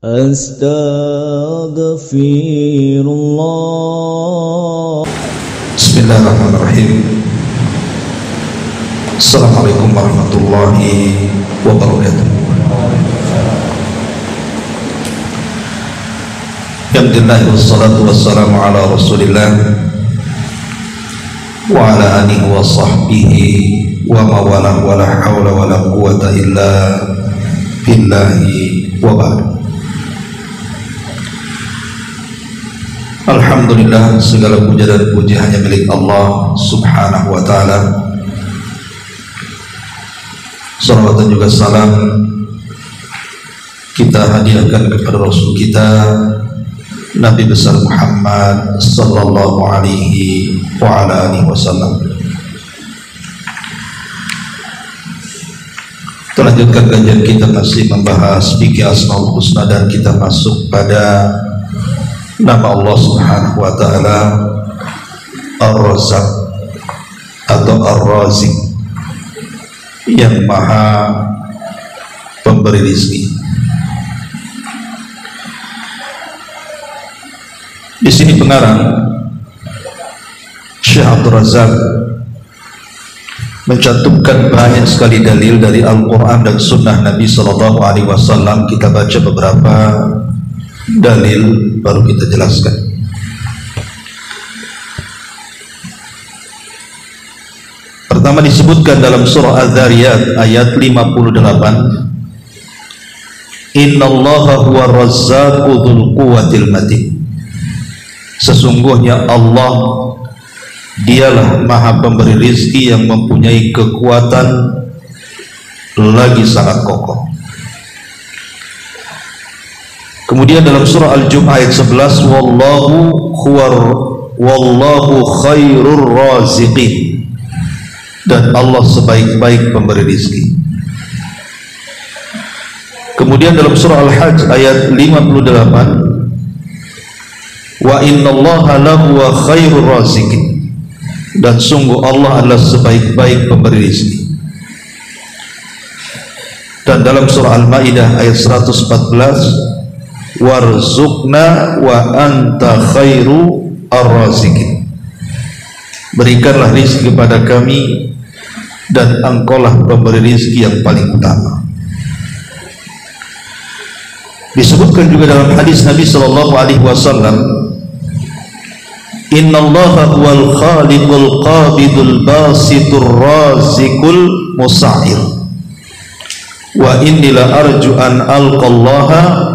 Astaghfirullah. Bismillahirrahmanirrahim. Assalamualaikum warahmatullahi wabarakatuh. Alhamdulillah wassalatu wassalamu ala rasulillah wa ala alihi wa sahbihi wa mawalah wa la hawla wa la quwata illa billahi wa ba'd. Alhamdulillah, segala puja dan puji hanya milik Allah subhanahu wa ta'ala. Salawat dan juga salam kita hadiahkan kepada Rasul kita Nabi besar Muhammad sallallahu alaihi wa ala alihi wasallam. Kita lanjutkan kajian kita, masih membahas fikih Asmaul Husna, dan kita masuk pada nama Allah subhanahu wa ta'ala Ar-Razzaq atau Ar-Razik, yang maha pemberi rizki. Di sini pengarang Syekh Abdul Razak mencantumkan banyak sekali dalil dari Al-Quran dan Sunnah Nabi Sallallahu Alaihi Wasallam. Kita baca beberapa dalil baru kita jelaskan. Pertama disebutkan dalam surah Az-Zariyat ayat 58, Innallaha huwa razzaqu dzul quwwatil matin. Sesungguhnya Allah dialah maha pemberi rizki yang mempunyai kekuatan lagi sangat kokoh. Kemudian dalam surah Al-Jumu'ah ayat 11, wallahu khairur raziqin, dan Allah sebaik-baik pemberi rizki. Kemudian dalam surah Al-Hajj ayat 58, wa innallaha lahuwa khairur raziqin, dan sungguh Allah adalah sebaik-baik pemberi rizki. Dan dalam surah Al-Maidah ayat 114, warzuqna wa anta khairu ar-raziqin, berikanlah rizki kepada kami dan engkaulah pemberi rizki yang paling utama. Disebutkan juga dalam hadis Nabi sallallahu alaihi wasallam, innallaha huwal khaliqul qabidul basitur raziqul musa'ir, wa inni la arju an alqallaha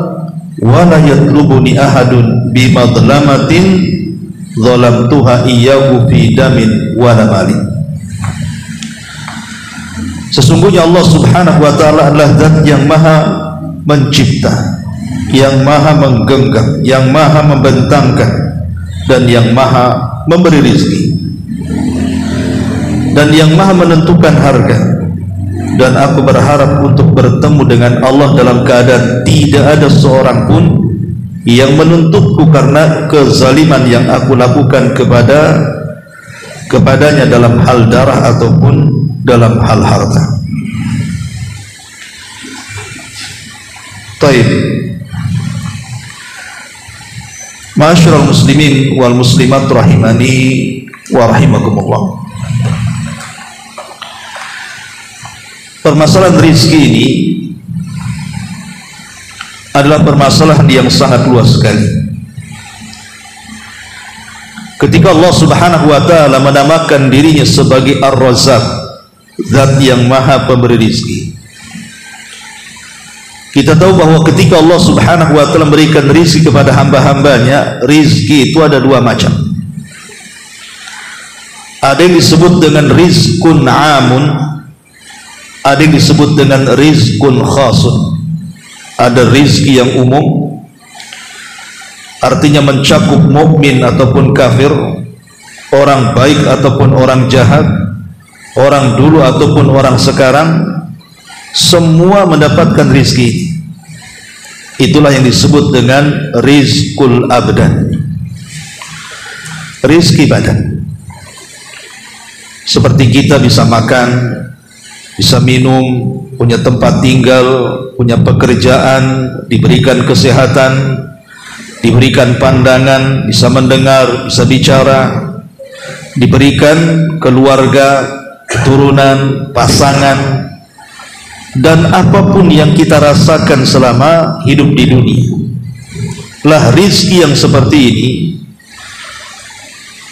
wa la yatlubuni ahadun bimadlamatin zalamtuha iyyahu fi damin wa mali. Sesungguhnya Allah subhanahu wa ta'ala adalah zat yang maha mencipta, yang maha menggenggam, yang maha membentangkan, dan yang maha memberi rizki, dan yang maha menentukan harga. Dan aku berharap untuk bertemu dengan Allah dalam keadaan tidak ada seorang pun yang menuntutku karena kezaliman yang aku lakukan kepadanya dalam hal darah ataupun dalam hal harta. Taib. Ma'asyiral muslimin wal muslimat rahimani wa rahimakumullah. Permasalahan rizki ini adalah permasalahan yang sangat luas sekali. Ketika Allah subhanahu wa ta'ala menamakan dirinya sebagai Ar-Razzaq, zat yang maha pemberi rizki, kita tahu bahwa ketika Allah subhanahu wa ta'ala memberikan rizki kepada hamba-hambanya, rizki itu ada dua macam. Ada yang disebut dengan rizkun amun, ada yang disebut dengan rizkun khasun. Ada rizki yang umum, artinya mencakup mukmin ataupun kafir, orang baik ataupun orang jahat, orang dulu ataupun orang sekarang, semua mendapatkan rizki. Itulah yang disebut dengan rizkul abdan, rizki badan. Seperti kita bisa makan, bisa minum, punya tempat tinggal, punya pekerjaan, diberikan kesehatan, diberikan pandangan, bisa mendengar, bisa bicara, diberikan keluarga, keturunan, pasangan, dan apapun yang kita rasakan selama hidup di dunia. Lah rizki yang seperti ini,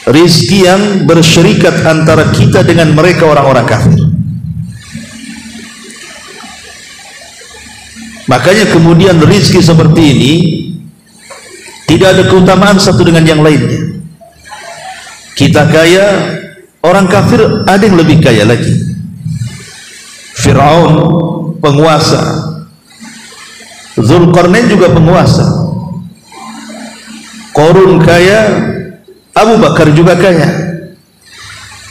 rizki yang bersyarikat antara kita dengan mereka orang-orang kafir. Makanya kemudian rizki seperti ini tidak ada keutamaan satu dengan yang lainnya. Kita kaya, orang kafir ada yang lebih kaya lagi. Fir'aun penguasa, Zulkarnain juga penguasa, Qarun kaya, Abu Bakar juga kaya.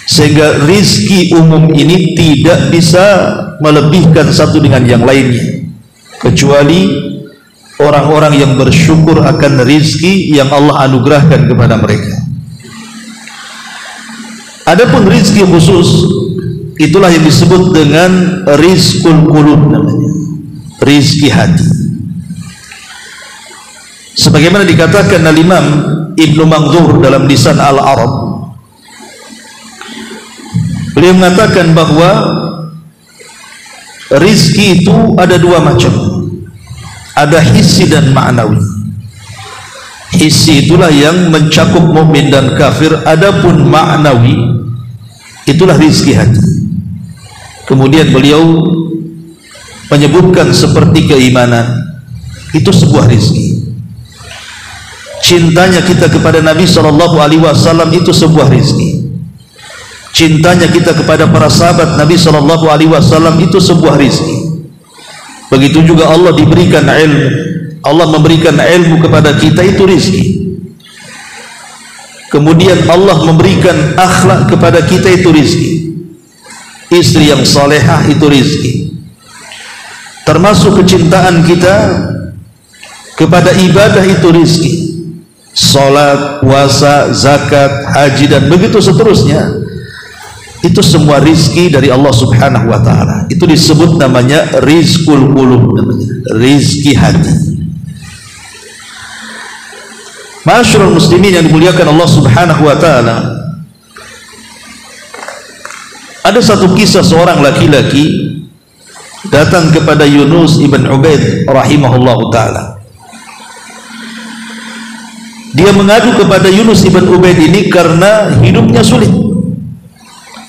Sehingga rizki umum ini tidak bisa melebihkan satu dengan yang lainnya, kecuali orang-orang yang bersyukur akan rizki yang Allah anugerahkan kepada mereka. Adapun rizki khusus, itulah yang disebut dengan rizqul qulub, namanya rizki hati. Sebagaimana dikatakan oleh Imam Ibnu Manzur dalam Lisan Al-Arab, beliau mengatakan bahwa rizki itu ada dua macam, ada hissi dan ma'nawi. Hissi itulah yang mencakup mukmin dan kafir, adapun ma'nawi itulah rizki hati. Kemudian beliau menyebutkan seperti keimanan, itu sebuah rizki. Cintanya kita kepada Nabi SAW itu sebuah rizki. Cintanya kita kepada para sahabat Nabi SAW itu sebuah rizki. Begitu juga Allah diberikan ilmu, Allah memberikan ilmu kepada kita, itu rizki. Kemudian Allah memberikan akhlak kepada kita, itu rizki. Istri yang salehah itu rizki. Termasuk kecintaan kita kepada ibadah, itu rizki. Salat, puasa, zakat, haji, dan begitu seterusnya, itu semua rizki dari Allah Subhanahu wa ta'ala. Itu disebut namanya rizqul qulub, namanya rizki hati. Masyarul muslimin yang dimuliakan Allah Subhanahu wa ta'ala, ada satu kisah seorang laki-laki datang kepada Yunus ibn Ubaid rahimahullahu ta'ala. Dia mengadu kepada Yunus ibn Ubaid ini karena hidupnya sulit,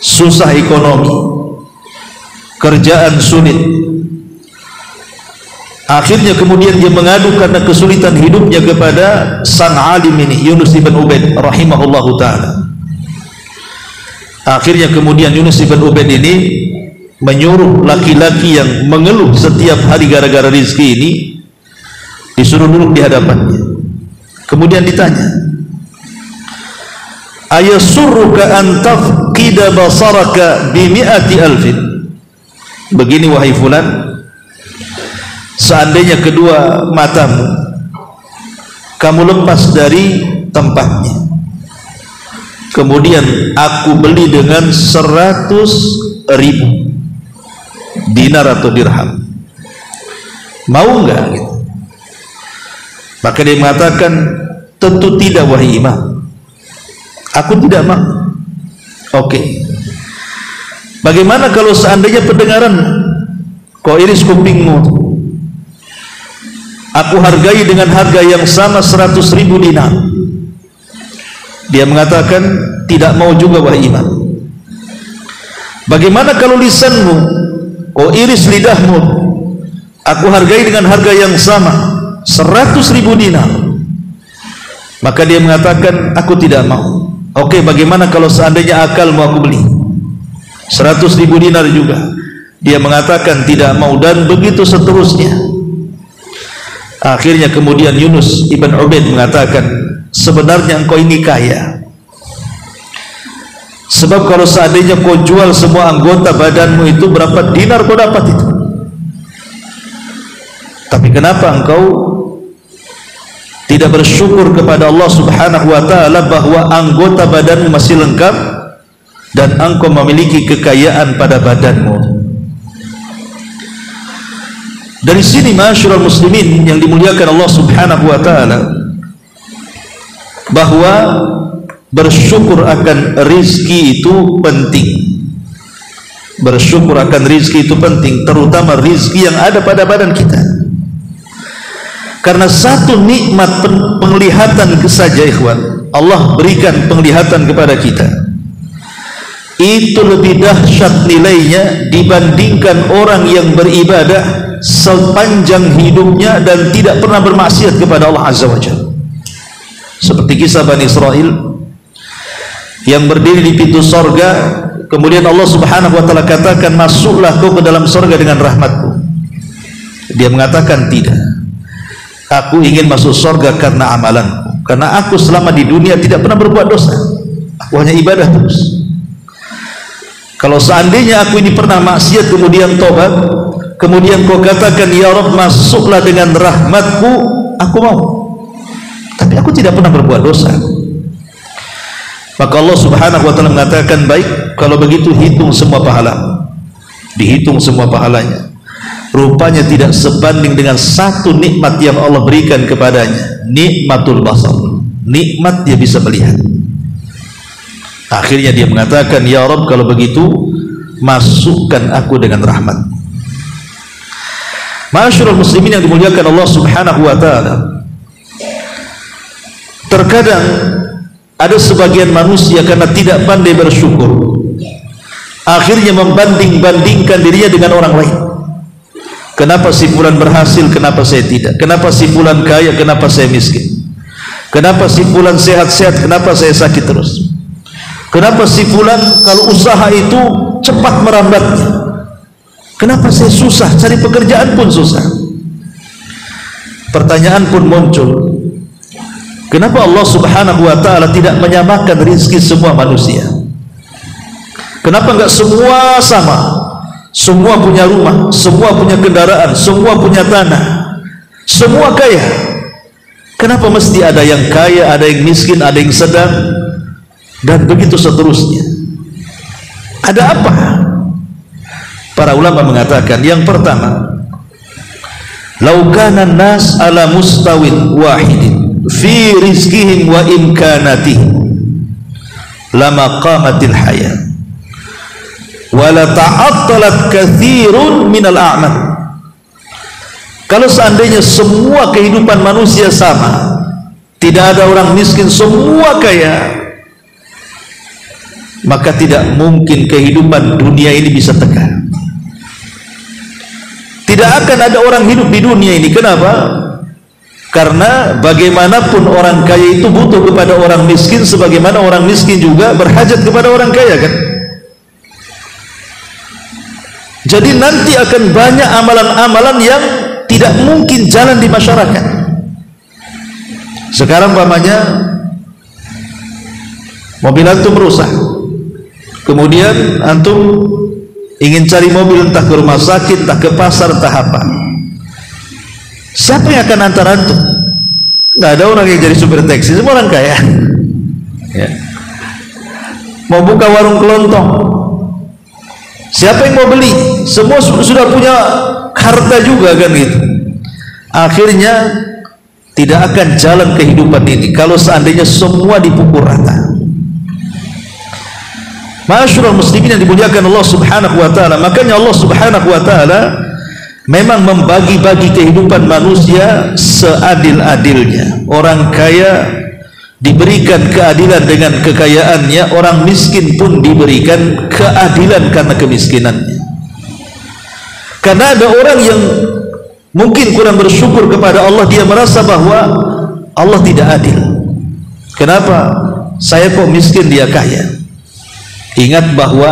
susah ekonomi, kerjaan sulit. Akhirnya kemudian dia mengadu karena kesulitan hidupnya kepada sang alim ini, Yunus ibn Ubaid rahimahullahu ta'ala. Akhirnya kemudian Yunus ibn Ubaid ini menyuruh laki-laki yang mengeluh setiap hari gara-gara rizki ini, disuruh duduk di hadapannya. Kemudian ditanya, ayasurruka an tafqida basaraka bimi'ati alfin. Begini wahai fulan, seandainya kedua matamu kamu lepas dari tempatnya, kemudian aku beli dengan 100.000 dinar atau dirham, mau enggak? Gitu. Maka dia mengatakan, tentu tidak wahai imam, aku tidak mau. Oke. Bagaimana kalau seandainya pendengaran kau iris kupingmu, aku hargai dengan harga yang sama 100.000 dinar. Dia mengatakan, tidak mau juga wahai imam. Bagaimana kalau lisanmu kau iris lidahmu, aku hargai dengan harga yang sama 100.000 dinar. Maka dia mengatakan, aku tidak mau. Oke, bagaimana kalau seandainya akalmu aku beli 100.000 dinar juga? Dia mengatakan tidak mau, dan begitu seterusnya. Akhirnya kemudian Yunus ibn Ubaid mengatakan, sebenarnya engkau ini kaya, sebab kalau seandainya kau jual semua anggota badanmu itu, berapa dinar kau dapat itu? Tapi kenapa engkau tidak bersyukur kepada Allah Subhanahu wa ta'ala bahwa anggota badanmu masih lengkap dan engkau memiliki kekayaan pada badanmu? Dari sini ma'asyiral muslimin yang dimuliakan Allah Subhanahu wa taala, bahwa bersyukur akan rizki itu penting. Bersyukur akan rizki itu penting, terutama rizki yang ada pada badan kita. Karena satu nikmat penglihatan saja, ikhwan, Allah berikan penglihatan kepada kita, itu lebih dahsyat nilainya dibandingkan orang yang beribadah sepanjang hidupnya dan tidak pernah bermaksiat kepada Allah Azza wa Jalla. Seperti kisah Bani Israel yang berdiri di pintu sorga, kemudian Allah Subhanahu wa taala katakan, masuklah kau ke dalam sorga dengan rahmatku. Dia mengatakan, tidak, aku ingin masuk sorga karena amalanku, karena aku selama di dunia tidak pernah berbuat dosa, aku hanya ibadah terus. Kalau seandainya aku ini pernah maksiat kemudian tobat, kemudian kau katakan, ya Rabb, masuklah dengan rahmatku, aku mau. Tapi aku tidak pernah berbuat dosa. Maka Allah Subhanahu wa taala mengatakan, baik, kalau begitu hitung semua pahala. Dihitung semua pahalanya. Rupanya tidak sebanding dengan satu nikmat yang Allah berikan kepadanya, nikmatul basar. Nikmat dia bisa melihat. Akhirnya dia mengatakan, ya Rabb, kalau begitu masukkan aku dengan rahmat. Ma'asyiral muslimin yang dimuliakan Allah Subhanahu wa taala, terkadang ada sebagian manusia karena tidak pandai bersyukur, akhirnya membanding-bandingkan dirinya dengan orang lain. Kenapa si fulan berhasil, kenapa saya tidak? Kenapa si fulan kaya, kenapa saya miskin? Kenapa si fulan sehat-sehat, kenapa saya sakit terus? Kenapa si fulan kalau usaha itu cepat merambatnya? Kenapa saya susah, cari pekerjaan pun susah? Pertanyaan pun muncul, kenapa Allah Subhanahu wa taala tidak menyamakan rizki semua manusia? Kenapa enggak semua sama? Semua punya rumah, semua punya kendaraan, semua punya tanah, semua kaya. Kenapa mesti ada yang kaya, ada yang miskin, ada yang sedang, dan begitu seterusnya? Ada apa? Para ulama mengatakan, yang pertama, lau kana nas ala mustawin wahidin fi rizkihim wa imkanatihim lama qamatil hayat wala ta'attalat katsirun minal a'mal. Kalau seandainya semua kehidupan manusia sama, tidak ada orang miskin, semua kaya, maka tidak mungkin kehidupan dunia ini bisa tegak. Tidak akan ada orang hidup di dunia ini. Kenapa? Karena bagaimanapun orang kaya itu butuh kepada orang miskin, sebagaimana orang miskin juga berhajat kepada orang kaya, kan? Jadi nanti akan banyak amalan-amalan yang tidak mungkin jalan di masyarakat. Sekarang umpamanya mobil antum rusak, kemudian antum ingin cari mobil, entah ke rumah sakit, entah ke pasar, entah apa. Siapa yang akan antar antum? Nggak ada orang yang jadi supir taksi, semua orang kaya, ya. Mau buka warung kelontong, siapa yang mau beli? Semua sudah punya harta juga, kan gitu. Akhirnya tidak akan jalan kehidupan ini kalau seandainya semua dipukul rata. Ma'asyiral muslimin yang dimuliakan Allah Subhanahu wa taala, makanya Allah Subhanahu wa taala memang membagi-bagi kehidupan manusia seadil-adilnya. Orang kaya diberikan keadilan dengan kekayaannya, orang miskin pun diberikan keadilan karena kemiskinannya. Karena ada orang yang mungkin kurang bersyukur kepada Allah, dia merasa bahwa Allah tidak adil. Kenapa? Saya kok miskin, dia kaya. Ingat bahwa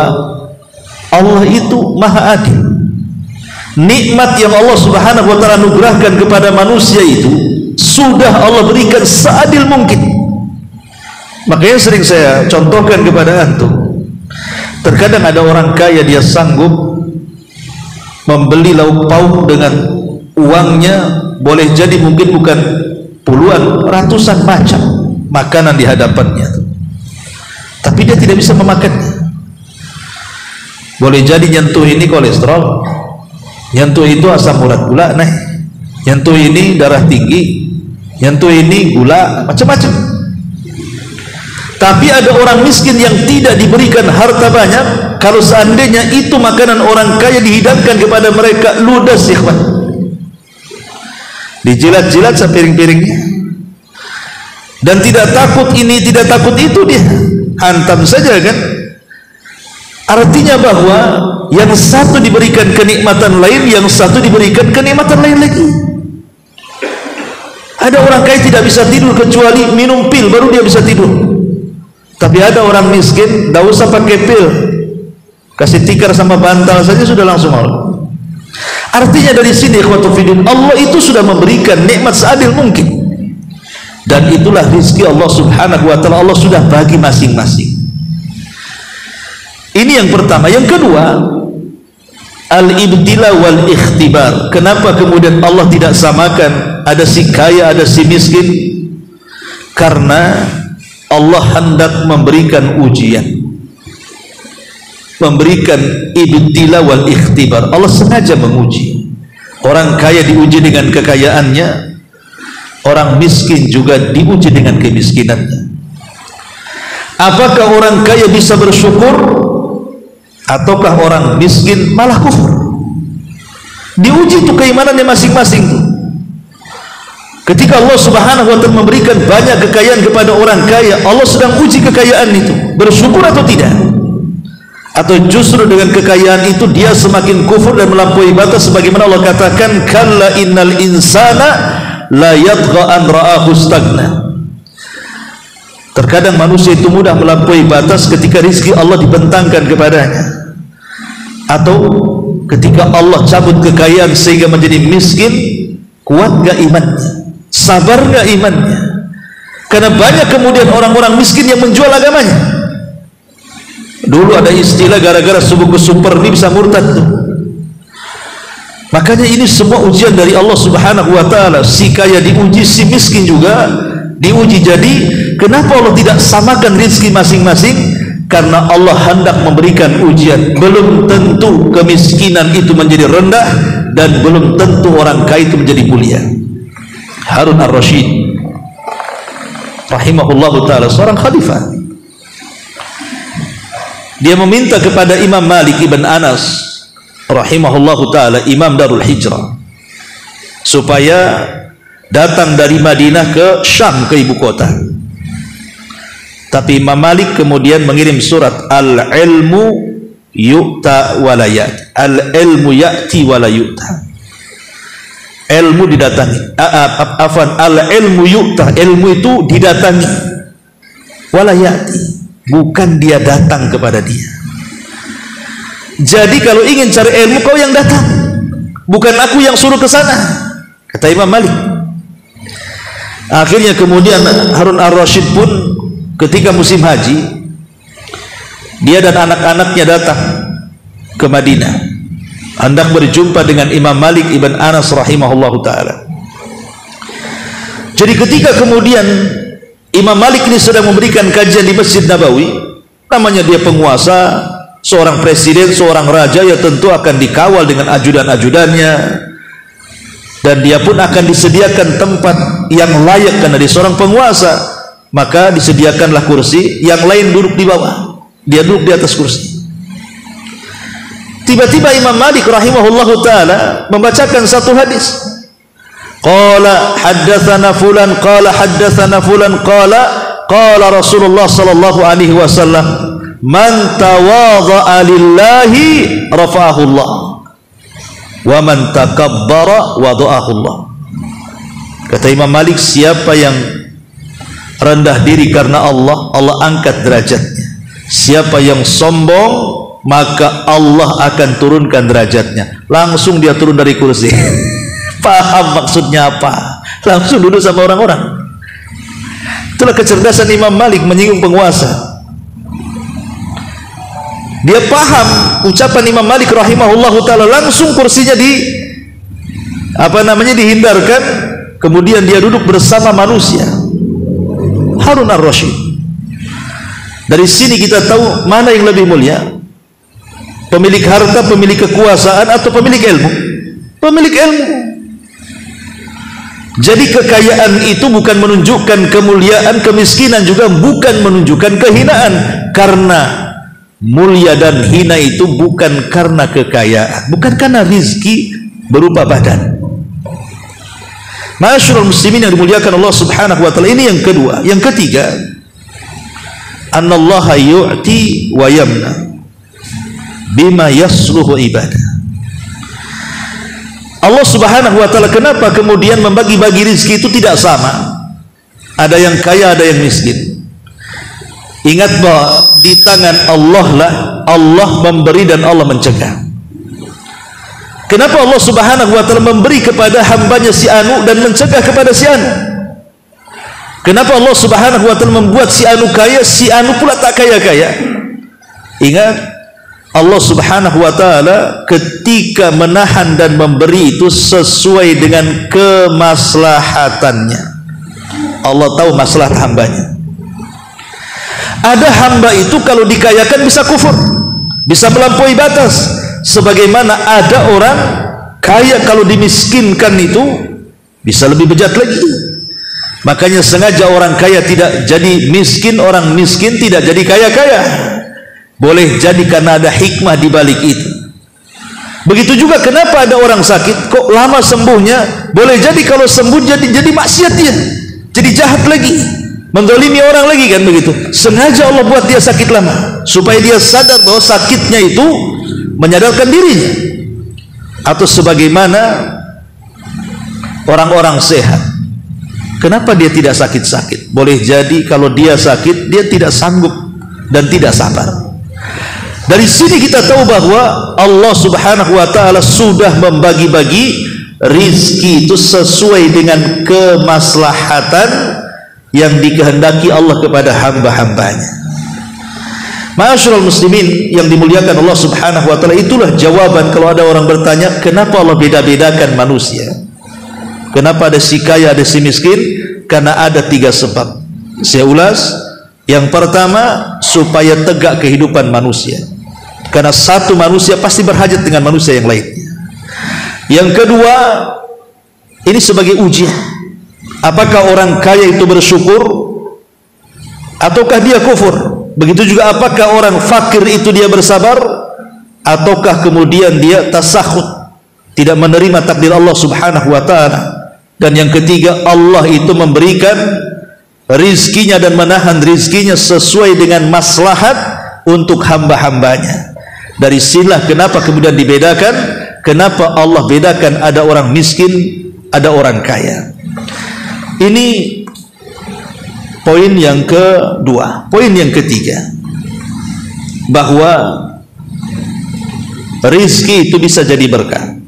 Allah itu maha adil. Nikmat yang Allah Subhanahu wa taala anugerahkan kepada manusia itu sudah Allah berikan seadil mungkin. Makanya sering saya contohkan kepada antum, terkadang ada orang kaya, dia sanggup membeli lauk pauk dengan uangnya, boleh jadi mungkin bukan puluhan, ratusan macam makanan di hadapannya, tapi dia tidak bisa memakannya. Boleh jadi nyentuh ini kolesterol, Nyentuh itu asam urat gula naik, nyentuh ini darah tinggi, nyentuh ini gula, macam-macam. Tapi ada orang miskin yang tidak diberikan harta banyak, kalau seandainya itu makanan orang kaya dihidangkan kepada mereka, ludas ya kawan, dijilat-jilat sepiring-piringnya, dan tidak takut ini, tidak takut itu, dia hantam saja kan. Artinya bahwa yang satu diberikan kenikmatan lain, yang satu diberikan kenikmatan lain lagi. Ada orang kaya tidak bisa tidur kecuali minum pil baru dia bisa tidur. Tapi ada orang miskin tidak usah pakai pil, kasih tikar sama bantal saja sudah langsung malu. Artinya dari sini ikhwatufidin, Allah itu sudah memberikan nikmat seadil mungkin, dan itulah rizki Allah subhanahu wa ta'ala. Allah sudah bagi masing-masing. Ini yang pertama. Yang kedua, al-ibtila wal ikhtibar. Kenapa kemudian Allah tidak samakan ada si kaya ada si miskin? Karena Allah hendak memberikan ujian, memberikan ibtila wal ikhtibar. Allah sengaja menguji. Orang kaya diuji dengan kekayaannya, orang miskin juga diuji dengan kemiskinannya. Apakah orang kaya bisa bersyukur, ataukah orang miskin malah kufur? Diuji itu keimanannya masing-masing. Ketika Allah subhanahu wa ta'ala memberikan banyak kekayaan kepada orang kaya, Allah sedang uji kekayaan itu, bersyukur atau tidak, atau justru dengan kekayaan itu dia semakin kufur dan melampaui batas, sebagaimana Allah katakan, kalla innal insana la yatgha an ra'ahu stagna. Terkadang manusia itu mudah melampaui batas ketika rizki Allah dibentangkan kepadanya, atau ketika Allah cabut kekayaan sehingga menjadi miskin. Kuat gak imannya? Sabar gak imannya? Karena banyak kemudian orang-orang miskin yang menjual agamanya. Dulu ada istilah gara-gara subuh super ini bisa murtad tuh. Makanya ini semua ujian dari Allah subhanahu wa ta'ala. Si kaya diuji, si miskin juga diuji. Jadi kenapa Allah tidak samakan rizki masing-masing? Karena Allah hendak memberikan ujian. Belum tentu kemiskinan itu menjadi rendah, dan belum tentu orang kaya itu menjadi mulia. Harun ar-Rasyid rahimahullahu ta'ala, seorang khalifah, dia meminta kepada Imam Malik ibn Anas rahimahullahu ta'ala, Imam Darul Hijrah, supaya datang dari Madinah ke Syam, ke ibu kota. Tapi Imam Malik kemudian mengirim surat, al-ilmu yu'ta walayat, al-ilmu ya'ti walayu'ta. Ilmu didatangi, al-ilmu yu'ta, ilmu itu didatangi, walayati, bukan dia datang kepada dia. Jadi kalau ingin cari ilmu, kau yang datang, bukan aku yang suruh ke sana, kata Imam Malik. Akhirnya kemudian Harun ar-Rasyid pun ketika musim haji, dia dan anak-anaknya datang ke Madinah, hendak berjumpa dengan Imam Malik ibn Anas rahimahullahu ta'ala. Jadi ketika kemudian Imam Malik ini sedang memberikan kajian di Masjid Nabawi, namanya dia penguasa, seorang presiden, seorang raja, ya tentu akan dikawal dengan ajudan-ajudannya, dan dia pun akan disediakan tempat yang layak karena dia seorang penguasa. Maka disediakanlah kursi, yang lain duduk di bawah, dia duduk di atas kursi. Tiba-tiba Imam Malik rahimahullahu ta'ala membacakan satu hadis. Qala haddatsana fulan, qala haddatsana fulan, qala Rasulullah sallallahu alaihi wasallam, man tawadha'a lillahi rafa'ahu Allah, wa man takabbara wada'ahu Allah. Kata Imam Malik, siapa yang rendah diri karena Allah, Allah angkat derajatnya. Siapa yang sombong, maka Allah akan turunkan derajatnya. Langsung dia turun dari kursi. Paham maksudnya apa? Langsung duduk sama orang-orang. Itulah kecerdasan Imam Malik menyinggung penguasa. Dia paham ucapan Imam Malik rahimahullahu ta'ala, langsung kursinya dihindarkan, kemudian dia duduk bersama manusia. Harun ar-Rasyid. Dari sini kita tahu mana yang lebih mulia, pemilik harta, pemilik kekuasaan, atau pemilik ilmu. pemilik ilmu. Jadi kekayaan itu bukan menunjukkan kemuliaan, kemiskinan juga bukan menunjukkan kehinaan, karena mulia dan hina itu bukan karena kekayaan, bukan karena rizki berupa badan. Ma'asyiral muslimin yang dimuliakan Allah Subhanahu wa taala, ini yang kedua. Yang ketiga, annallaha yu'ti wa yamna bima yasluhu ibadah. Allah Subhanahu wa taala kenapa kemudian membagi-bagi rizki itu tidak sama? Ada yang kaya, ada yang miskin. Ingat bahwa di tangan Allah lah Allah memberi dan Allah mencegah. Kenapa Allah Subhanahu wa taala memberi kepada hambanya si Anu dan mencegah kepada si Anu? Kenapa Allah Subhanahu wa taala membuat si Anu kaya, si Anu pula tak kaya-kaya? Ingat, Allah Subhanahu wa taala ketika menahan dan memberi itu sesuai dengan kemaslahatannya. Allah tahu maslahat hambanya. Ada hamba itu kalau dikayakan bisa kufur, bisa melampaui batas. Sebagaimana ada orang kaya kalau dimiskinkan itu bisa lebih bejat lagi. Makanya sengaja orang kaya tidak jadi miskin, orang miskin tidak jadi kaya-kaya. Boleh jadi karena ada hikmah di balik itu. Begitu juga kenapa ada orang sakit kok lama sembuhnya? Boleh jadi kalau sembuh jadi maksiat dia, jadi jahat lagi, menzalimi orang lagi, kan begitu. Sengaja Allah buat dia sakit lama supaya dia sadar bahwa sakitnya itu menyadarkan dirinya. Atau sebagaimana orang-orang sehat, kenapa dia tidak sakit-sakit? Boleh jadi kalau dia sakit dia tidak sanggup dan tidak sabar. Dari sini kita tahu bahwa Allah Subhanahu wa taala sudah membagi-bagi rizki itu sesuai dengan kemaslahatan yang dikehendaki Allah kepada hamba-hambanya. Ma'asyiral muslimin yang dimuliakan Allah Subhanahu wa taala, itulah jawaban kalau ada orang bertanya kenapa Allah beda-bedakan manusia. Kenapa ada si kaya, ada si miskin? Karena ada 3 sebab. Saya ulas. Yang pertama, supaya tegak kehidupan manusia. Karena satu manusia pasti berhajat dengan manusia yang lainnya. Yang kedua, ini sebagai ujian. Apakah orang kaya itu bersyukur ataukah dia kufur? Begitu juga apakah orang fakir itu dia bersabar ataukah kemudian dia tasakhut, tidak menerima takdir Allah Subhanahu wa taala. Dan yang ketiga, Allah itu memberikan rizkinya dan menahan rizkinya sesuai dengan maslahat untuk hamba-hambanya. Dari sinilah kenapa kemudian dibedakan, kenapa Allah bedakan ada orang miskin, ada orang kaya. Ini poin yang kedua. Poin yang ketiga, bahwa rizki itu bisa jadi berkah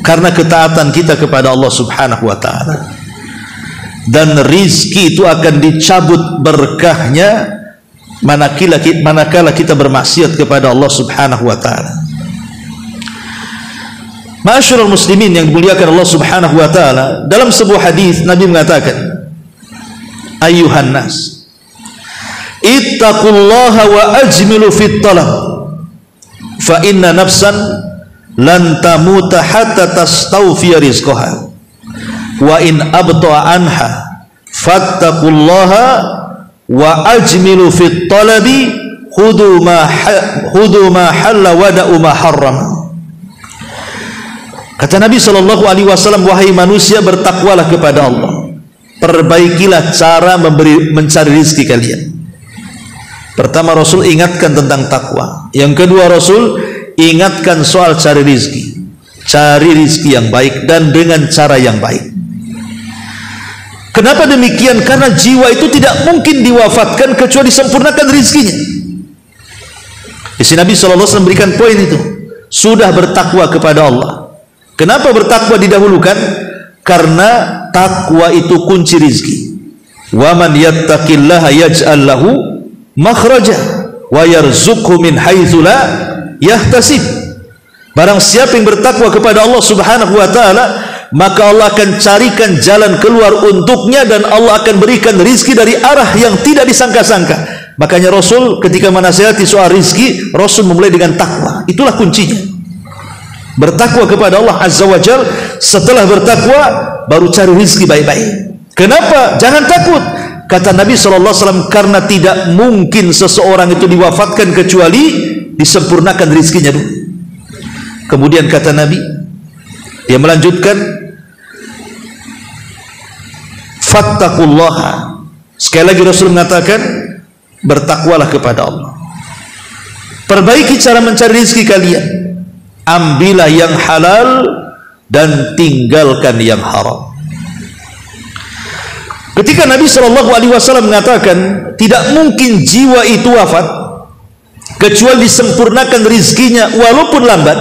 karena ketaatan kita kepada Allah Subhanahu wa taala. Dan rizki itu akan dicabut berkahnya manakala kita bermaksiat kepada Allah Subhanahu wa taala. Ma'asyiral muslimin yang dimuliakan Allah Subhanahu wa taala, dalam sebuah hadis Nabi mengatakan, ayyuhan nas ittaqullaha wa ajmilu fit talab fa inna nafsan lan tamuta hatta tastawfiya rizqaha wa in abta'a anha fattaqullaha wa ajmilu fit talabi khudu ma halla wa da'u ma harrama. Kata Nabi sallallahu alaihi wasallam, wahai manusia, bertakwalah kepada Allah, perbaikilah cara mencari rezeki kalian. Pertama, Rasul ingatkan tentang takwa. Yang kedua, Rasul ingatkan soal cari rezeki. Cari rezeki yang baik dan dengan cara yang baik. Kenapa demikian? Karena jiwa itu tidak mungkin diwafatkan kecuali disempurnakan rezekinya. Di sini Nabi SAW memberikan poin itu. Sudah bertakwa kepada Allah. Kenapa bertakwa didahulukan? Karena takwa itu kunci rezeki. Wa man yattaqillaha yaj'al lahu makhraja wa yarzuqhu min haitsu la yahtasib. Barang siapa yang bertakwa kepada Allah Subhanahu wa taala, maka Allah akan carikan jalan keluar untuknya dan Allah akan berikan rizki dari arah yang tidak disangka-sangka. Makanya Rasul ketika menasihati soal rizki, Rasul memulai dengan takwa. Itulah kuncinya. Bertakwa kepada Allah Azza wa Jal. Setelah bertakwa baru cari rizki baik-baik. Kenapa? Jangan takut. Kata Nabi SAW, karena tidak mungkin seseorang itu diwafatkan kecuali disempurnakan rizkinya dulu. Kemudian kata Nabi, dia melanjutkan, fattaqullaha. Sekali lagi Rasul mengatakan, bertakwalah kepada Allah. Perbaiki cara mencari rizki kalian. Ambillah yang halal dan tinggalkan yang haram. Ketika Nabi SAW mengatakan tidak mungkin jiwa itu wafat kecuali disempurnakan rizkinya walaupun lambat,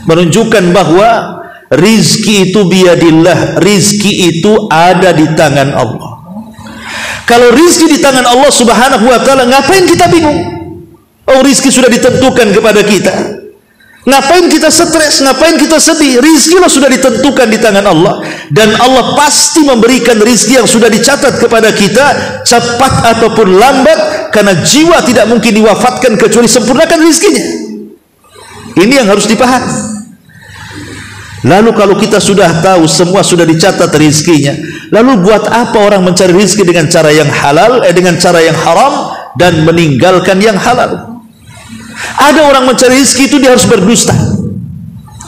menunjukkan bahwa rizki itu biyadillah, rizki itu ada di tangan Allah. Kalau rizki di tangan Allah Subhanahu wa ta'ala, ngapain kita bingung? Oh, rizki sudah ditentukan kepada kita. Ngapain kita stres, ngapain kita sedih? Rizki sudah ditentukan di tangan Allah, dan Allah pasti memberikan rizki yang sudah dicatat kepada kita, cepat ataupun lambat, karena jiwa tidak mungkin diwafatkan kecuali sempurnakan rizkinya. Ini yang harus dipahami. Lalu kalau kita sudah tahu semua sudah dicatat rizkinya, lalu buat apa orang mencari rizki dengan cara yang halal, dengan cara yang haram, dan meninggalkan yang halal? Ada orang mencari rezeki itu dia harus berdusta.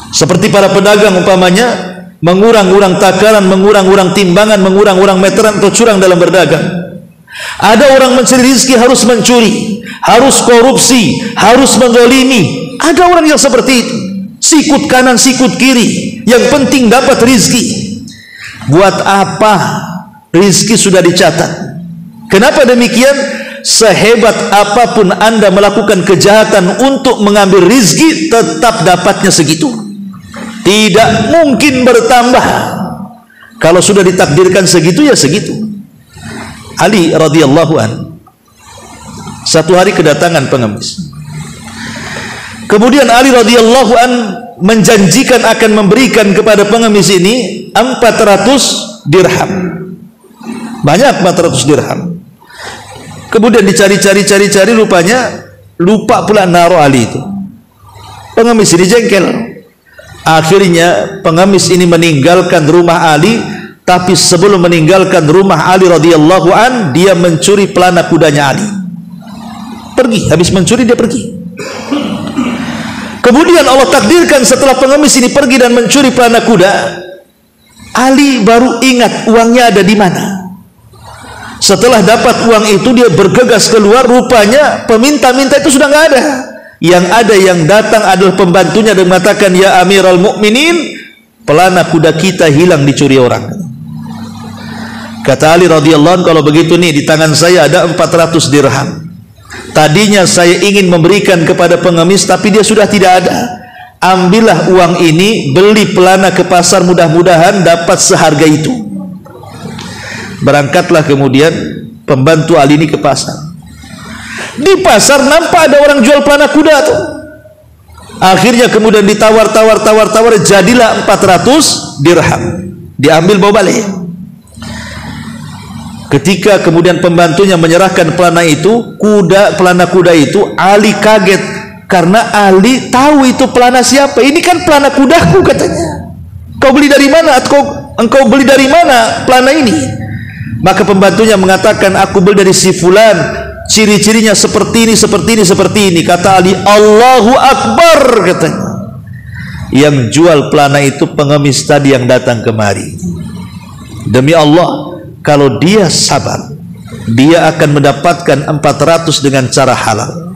Seperti para pedagang umpamanya, mengurang-urang takaran, mengurang-urang timbangan, mengurang-urang meteran atau curang dalam berdagang. Ada orang mencari rezeki harus mencuri, harus korupsi, harus menzalimi. Ada orang yang seperti itu, sikut kanan, sikut kiri. Yang penting dapat rezeki. Buat apa? Rezeki sudah dicatat. Kenapa demikian? Sehebat apapun Anda melakukan kejahatan untuk mengambil rizki, tetap dapatnya segitu. Tidak mungkin bertambah. Kalau sudah ditakdirkan segitu, ya segitu. Ali radhiyallahu an, satu hari kedatangan pengemis. Kemudian Ali radhiyallahu an menjanjikan akan memberikan kepada pengemis ini 400 dirham. Banyak 400 dirham. Kemudian dicari-cari, rupanya lupa pula naruh Ali itu. Pengemis ini jengkel. Akhirnya pengemis ini meninggalkan rumah Ali, tapi sebelum meninggalkan rumah Ali radhiyallahu an, dia mencuri pelana kudanya Ali. Pergi, habis mencuri dia pergi. Kemudian Allah takdirkan setelah pengemis ini pergi dan mencuri pelana kuda, Ali baru ingat uangnya ada di mana. Setelah dapat uang itu dia bergegas keluar, rupanya peminta-minta itu sudah nggak ada. Yang ada yang datang adalah pembantunya dan mengatakan, ya Amirul Mukminin, pelana kuda kita hilang dicuri orang. Kata Ali radhiyallahu anhu, kalau begitu nih di tangan saya ada 400 dirham. Tadinya saya ingin memberikan kepada pengemis tapi dia sudah tidak ada. Ambillah uang ini, beli pelana ke pasar, mudah-mudahan dapat seharga itu. Berangkatlah kemudian pembantu Ali ini ke pasar. Di pasar nampak ada orang jual pelana kuda tuh. Akhirnya kemudian ditawar, jadilah 400 dirham. Diambil bawa balik. Ketika kemudian pembantunya menyerahkan pelana kuda itu, Ali kaget karena Ali tahu itu pelana siapa. Ini kan pelana kudaku katanya. Kau beli dari mana? Engkau beli dari mana pelana ini? Maka pembantunya mengatakan, aku beli dari si fulan, ciri-cirinya seperti ini. Kata Ali, Allahu Akbar katanya. Yang jual pelana itu pengemis tadi yang datang kemari. Demi Allah, kalau dia sabar, dia akan mendapatkan 400 dengan cara halal.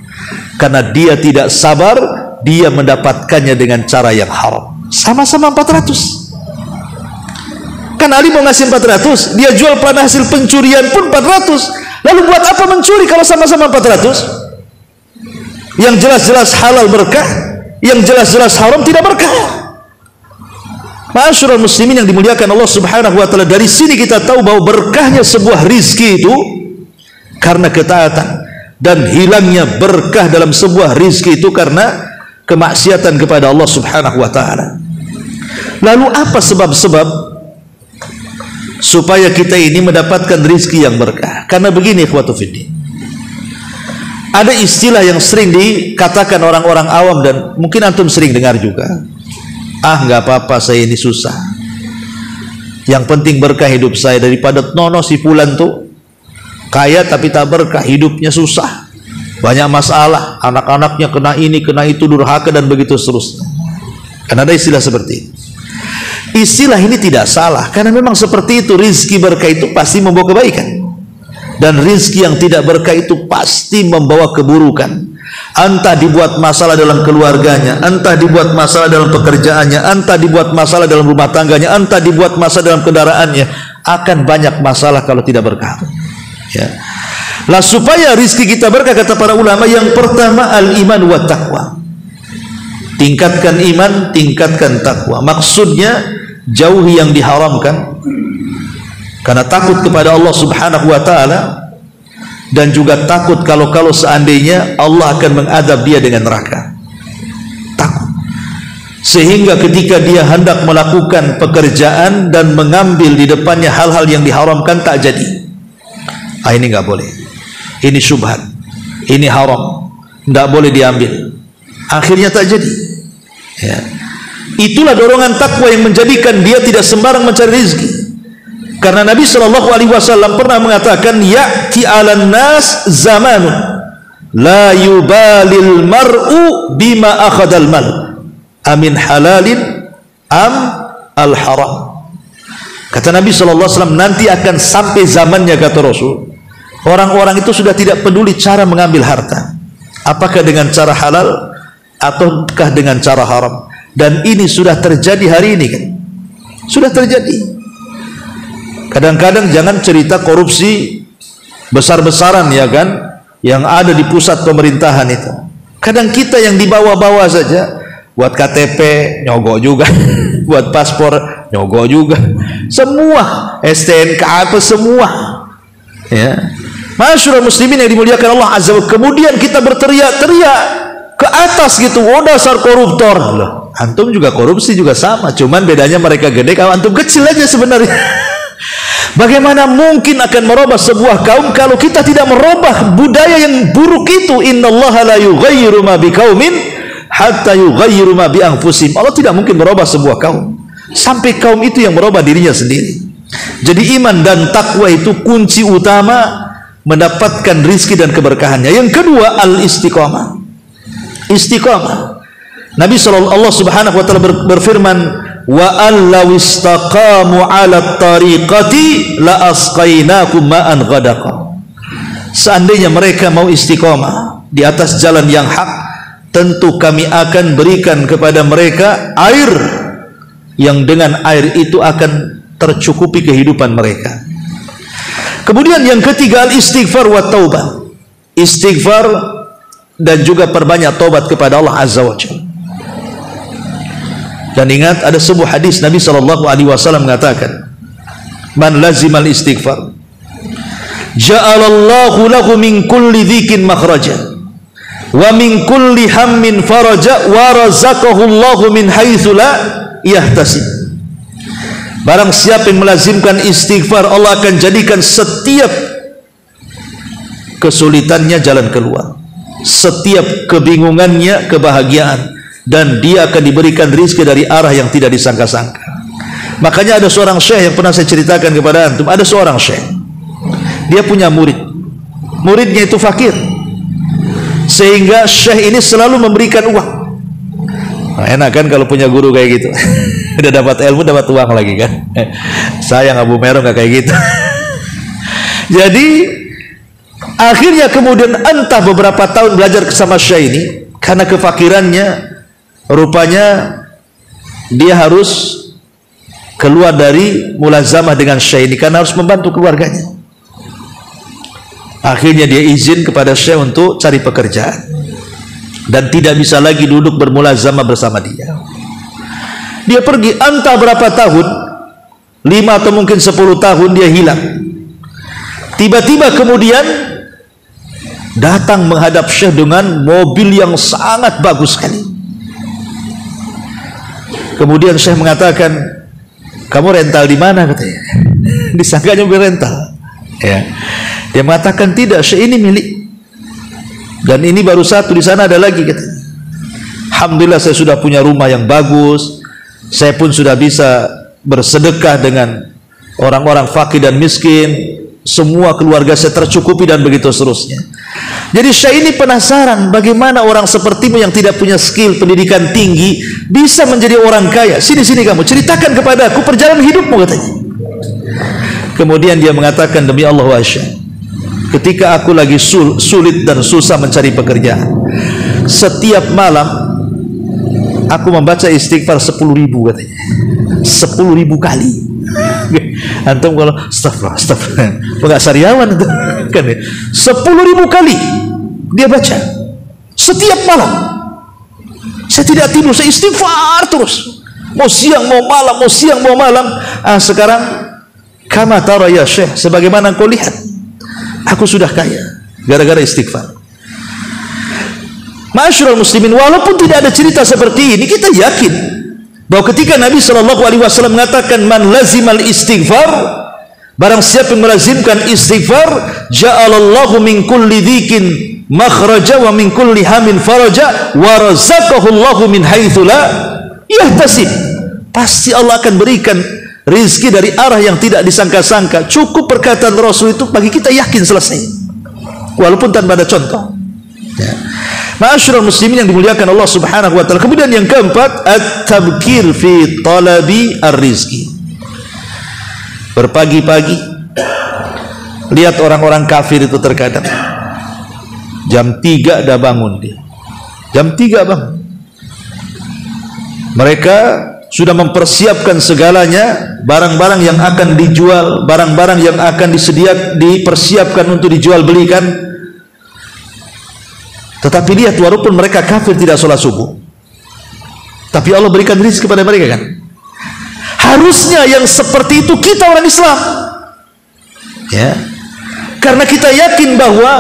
Karena dia tidak sabar, dia mendapatkannya dengan cara yang haram. Sama-sama 400. Kan Ali mau ngasih 400, dia jual pelana hasil pencurian pun 400. Lalu buat apa mencuri kalau sama-sama 400? Yang jelas-jelas halal berkah, yang jelas-jelas haram tidak berkah. Ma'asyiral muslimin yang dimuliakan Allah Subhanahu wa taala, dari sini kita tahu bahwa berkahnya sebuah rizki itu karena ketaatan, dan hilangnya berkah dalam sebuah rizki itu karena kemaksiatan kepada Allah Subhanahu wa taala. Lalu apa sebab-sebab supaya kita ini mendapatkan rizki yang berkah? Karena begini ikhwatu fiddin, ada istilah yang sering dikatakan orang-orang awam dan mungkin antum sering dengar juga. Ah, nggak apa-apa, saya ini susah. Yang penting berkah hidup saya, daripada nono si fulan tuh kaya tapi tak berkah, hidupnya susah, banyak masalah, anak-anaknya kena ini, kena itu, durhaka dan begitu seterusnya. Karena ada istilah seperti ini. Istilah ini tidak salah, karena memang seperti itu. Rizki berkah itu pasti membawa kebaikan, dan rizki yang tidak berkah itu pasti membawa keburukan. Entah dibuat masalah dalam keluarganya, entah dibuat masalah dalam pekerjaannya, entah dibuat masalah dalam rumah tangganya, entah dibuat masalah dalam kendaraannya. Akan banyak masalah kalau tidak berkah. Ya. Lah supaya rizki kita berkah, kata para ulama, yang pertama al-iman wa taqwa. Tingkatkan iman, tingkatkan takwa. Maksudnya jauhi yang diharamkan, karena takut kepada Allah Subhanahu wa taala, dan juga takut kalau seandainya Allah akan mengadab dia dengan neraka. Takut. Sehingga ketika dia hendak melakukan pekerjaan dan mengambil di depannya hal-hal yang diharamkan, tak jadi. Ah, ini nggak boleh. Ini syubhat. Ini haram. Nggak boleh diambil. Akhirnya tak jadi. Ya. Itulah dorongan takwa yang menjadikan dia tidak sembarang mencari rezeki. Karena Nabi SAW pernah mengatakan, ya'ti 'alan nas zamanun la yubalil mar'u bima akhadal mal amin halalin am al haram. Kata Nabi SAW, nanti akan sampai zamannya, kata Rasul, orang-orang itu sudah tidak peduli cara mengambil harta, apakah dengan cara halal ataukah dengan cara haram. Dan ini sudah terjadi hari ini, kan? Sudah terjadi. Kadang-kadang jangan cerita korupsi besar-besaran, ya kan, yang ada di pusat pemerintahan itu. Kadang kita yang di bawah-bawah saja, buat KTP nyogok juga, buat paspor nyogok juga, semua STNK apa semua. Ya, masyarakat muslimin yang dimuliakan Allah Azza wa Jalla. Kemudian kita berteriak-teriak ke atas gitu, oh dasar koruptor. Loh, antum juga korupsi juga sama, cuman bedanya mereka gede, kalau antum kecil aja sebenarnya. Bagaimana mungkin akan merubah sebuah kaum kalau kita tidak merubah budaya yang buruk itu? Innallaha la yughayyiru ma biqaumin hatta yughayyiru ma bi anfusihim. Allah tidak mungkin merubah sebuah kaum sampai kaum itu yang merubah dirinya sendiri. Jadi iman dan takwa itu kunci utama mendapatkan rizki dan keberkahannya. Yang kedua, al-istiqamah. Istiqamah. Nabi Allah Subhanahu wa taala berfirman, wa allaw istaqamu 'ala tariqati la asqainakum ma'an ghadaqa. Seandainya mereka mau istiqamah di atas jalan yang hak, tentu kami akan berikan kepada mereka air yang dengan air itu akan tercukupi kehidupan mereka. Kemudian yang ketiga, al-istighfar wa taubah. Istighfar dan juga perbanyak taubat kepada Allah Azza wa Jalla. Dan ingat, ada sebuah hadis Nabi SAW mengatakan, man lazimal istighfar ja'alallahu lahu min kulli dhikin makhraja wa min kulli hammin faraja wa razaqahu Allahu min haitsu la yahtasib. Barang siapa yang melazimkan istighfar, Allah akan jadikan setiap kesulitannya jalan keluar, setiap kebingungannya kebahagiaan, dan dia akan diberikan rizki dari arah yang tidak disangka-sangka. Makanya ada seorang syekh yang pernah saya ceritakan kepada antum. Ada seorang syekh, dia punya muridnya itu fakir, sehingga syekh ini selalu memberikan uang. Nah, enak kan kalau punya guru kayak gitu. Udah dapat ilmu, dapat uang lagi kan. Sayang Abu Mero nggak kayak gitu. Jadi akhirnya kemudian entah beberapa tahun belajar sama syekh ini, karena kefakirannya, rupanya dia harus keluar dari mulazamah dengan syekh ini karena harus membantu keluarganya. Akhirnya dia izin kepada syekh untuk cari pekerjaan dan tidak bisa lagi duduk bermulazamah bersama dia. Dia pergi entah berapa tahun, 5 atau mungkin 10 tahun dia hilang. Tiba-tiba kemudian datang menghadap syekh dengan mobil yang sangat bagus sekali. Kemudian syekh mengatakan, kamu rental di mana? Katanya. Disangkanya mobil rental. Ya. Dia mengatakan tidak, syekh ini milik. Dan ini baru satu, di sana ada lagi. Katanya. Alhamdulillah saya sudah punya rumah yang bagus, Saya pun sudah bisa bersedekah dengan orang-orang fakir dan miskin. Semua keluarga saya tercukupi dan begitu seterusnya. Jadi saya ini penasaran bagaimana orang sepertimu yang tidak punya skill pendidikan tinggi bisa menjadi orang kaya. Sini kamu ceritakan kepadaku perjalanan hidupmu, katanya. Kemudian dia mengatakan, demi Allah Wasya, ketika aku lagi sulit dan susah mencari pekerjaan, setiap malam aku membaca istighfar 10.000, katanya. 10.000 kali. Antum kalau astagfirullah, enggak sariawan itu kan ya. 10.000 kali dia baca setiap malam. Saya tidak tidur, saya istighfar terus, mau siang mau malam. Sekarang kama tara ya Syekh, sebagaimana engkau lihat, aku sudah kaya gara-gara istighfar. Ma'asyiral muslimin, walaupun tidak ada cerita seperti ini, kita yakin bahwa ketika Nabi SAW mengatakan man lazimal istighfar, barang siapa yang melazimkan istighfar, ja'alallahu min kulli dhikin makhraja wa min kulli hamin faraja wa razaqahu Allahu min haitsu la yahtasib. Pasti Allah akan berikan rizki dari arah yang tidak disangka-sangka. Cukup perkataan Rasul itu bagi kita yakin selesai, walaupun tanpa ada contoh. Ya. Ma'asyiral muslimin yang dimuliakan Allah Subhanahu wa taala. Kemudian yang keempat, at-tabkir fi talabi ar-rizqi. Berpagi-pagi lihat orang-orang kafir itu terkadang jam 3 dah bangun dia. Jam 3 bangun. Mereka sudah mempersiapkan segalanya, barang-barang yang akan dijual, barang-barang yang akan dipersiapkan untuk dijual belikan. Tetapi lihat, walaupun mereka kafir tidak sholat subuh, tapi Allah berikan rezeki kepada mereka, kan? Harusnya yang seperti itu kita orang Islam, ya, karena kita yakin bahwa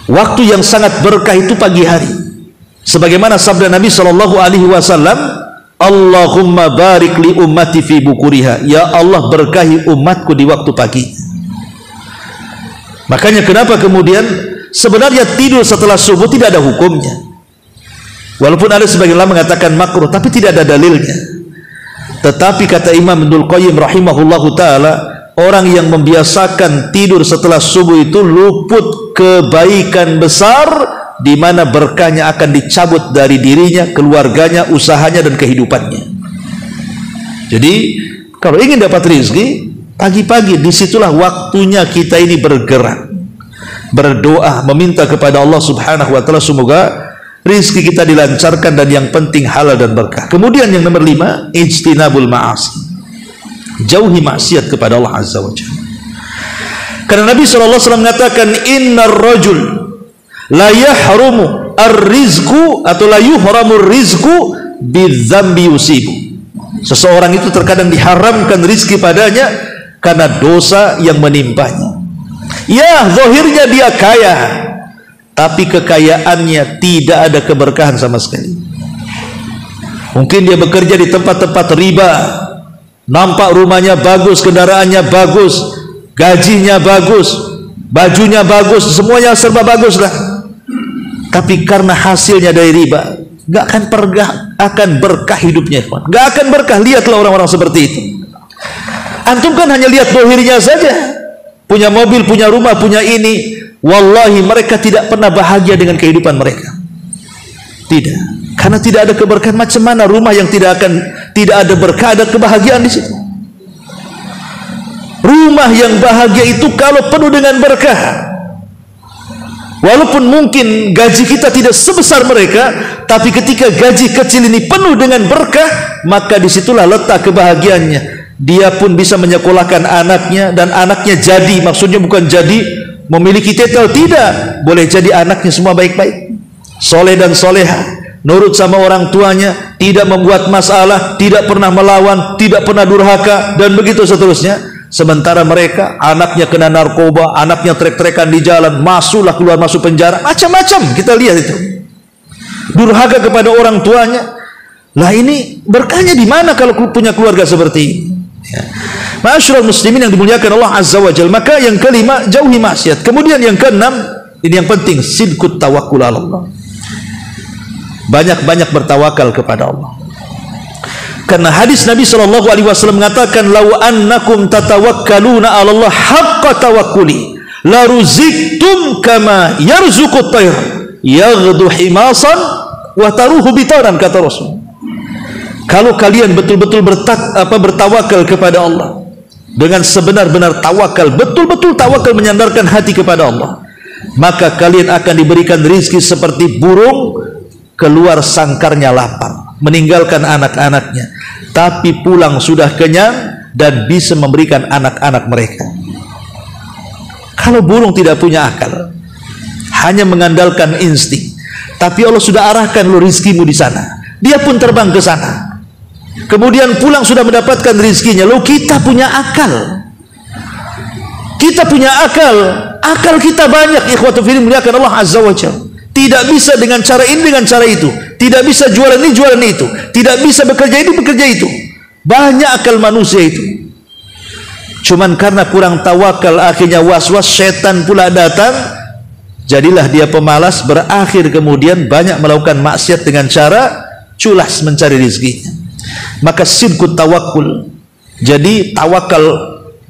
waktu yang sangat berkah itu pagi hari. Sebagaimana sabda Nabi SAW, Allahumma barik li ummati fi bukuriha, ya Allah berkahi umatku di waktu pagi. Makanya kenapa kemudian sebenarnya tidur setelah subuh tidak ada hukumnya, walaupun ada sebagian ulama mengatakan makruh, tapi tidak ada dalilnya. Tetapi kata Imam Ibnul Qayyim rahimahullahu taala, orang yang membiasakan tidur setelah subuh itu luput kebaikan besar, di mana berkahnya akan dicabut dari dirinya, keluarganya, usahanya dan kehidupannya. Jadi kalau ingin dapat rezeki pagi-pagi, disitulah waktunya kita ini bergerak, berdoa, meminta kepada Allah Subhanahu wa taala semoga rizki kita dilancarkan dan yang penting halal dan berkah. Kemudian yang nomor 5, ijtinabul ma'asi. Jauhi maksiat kepada Allah Azza wa Jalla. Karena Nabi SAW mengatakan innar rajul la yahrumu ar-rizqu atau la yuhramu ar-rizqu bidzambi yusibu. Seseorang itu terkadang diharamkan rizki padanya karena dosa yang menimpanya. Ya, zahirnya dia kaya, tapi kekayaannya tidak ada keberkahan sama sekali. Mungkin dia bekerja di tempat-tempat riba, nampak rumahnya bagus, kendaraannya bagus, gajinya bagus, bajunya bagus, semuanya serba bagus lah. Tapi karena hasilnya dari riba, gak akan berkah hidupnya, gak akan berkah. Lihatlah orang-orang seperti itu. Antum kan hanya lihat zahirnya saja, punya mobil, punya rumah, punya ini. Wallahi mereka tidak pernah bahagia dengan kehidupan mereka. Tidak, karena tidak ada keberkahan. Macam mana rumah yang tidak ada berkah, ada kebahagiaan di situ? Rumah yang bahagia itu kalau penuh dengan berkah. Walaupun mungkin gaji kita tidak sebesar mereka, tapi ketika gaji kecil ini penuh dengan berkah, maka disitulah letak kebahagiaannya. Dia pun bisa menyekolahkan anaknya, dan anaknya jadi, maksudnya bukan jadi memiliki titel, tidak, boleh jadi anaknya semua baik-baik, soleh dan soleha, nurut sama orang tuanya, tidak membuat masalah, tidak pernah melawan, tidak pernah durhaka, dan begitu seterusnya. Sementara mereka, anaknya kena narkoba, anaknya trek-trekan di jalan, masuklah keluar masuk penjara, macam-macam kita lihat itu, durhaka kepada orang tuanya. Lah ini berkahnya di mana kalau punya keluarga seperti ini? Ya. Ma'asyiral muslimin yang dimuliakan Allah Azza wa Jalla. Maka yang kelima, jauhi maksiat. Kemudian yang keenam, ini yang penting, sidqut tawakkul ala Allah. Banyak-banyak bertawakal kepada Allah. Karena hadis Nabi SAW mengatakan, "Lau annakum tatawakkaluna 'ala Allah haqqa tawakkuli, la ruziktum kama yarzuqut tayr, yaghdu himasan wa taruhu bitaran," kata Rasul. Kalau kalian betul-betul bertawakal kepada Allah dengan sebenar-benar tawakal, betul-betul tawakal menyandarkan hati kepada Allah, maka kalian akan diberikan rizki seperti burung keluar sangkarnya lapar, meninggalkan anak-anaknya, tapi pulang sudah kenyang dan bisa memberikan anak-anak mereka. Kalau burung tidak punya akal, hanya mengandalkan insting, tapi Allah sudah arahkan lo rizkimu di sana, dia pun terbang ke sana, kemudian pulang sudah mendapatkan rizkinya. Lo kita punya akal, kita punya akal kita banyak, ikhwatu fillah, muliakan Allah azza wa jalla. Tidak bisa dengan cara ini, dengan cara itu, tidak bisa jualan ini, jualan itu, tidak bisa bekerja ini, bekerja itu. Banyak akal manusia itu, cuman karena kurang tawakal akhirnya was-was, setan pula datang, jadilah dia pemalas, berakhir kemudian banyak melakukan maksiat dengan cara culas mencari rezekinya. Maka sidqut tawakkul, jadi tawakal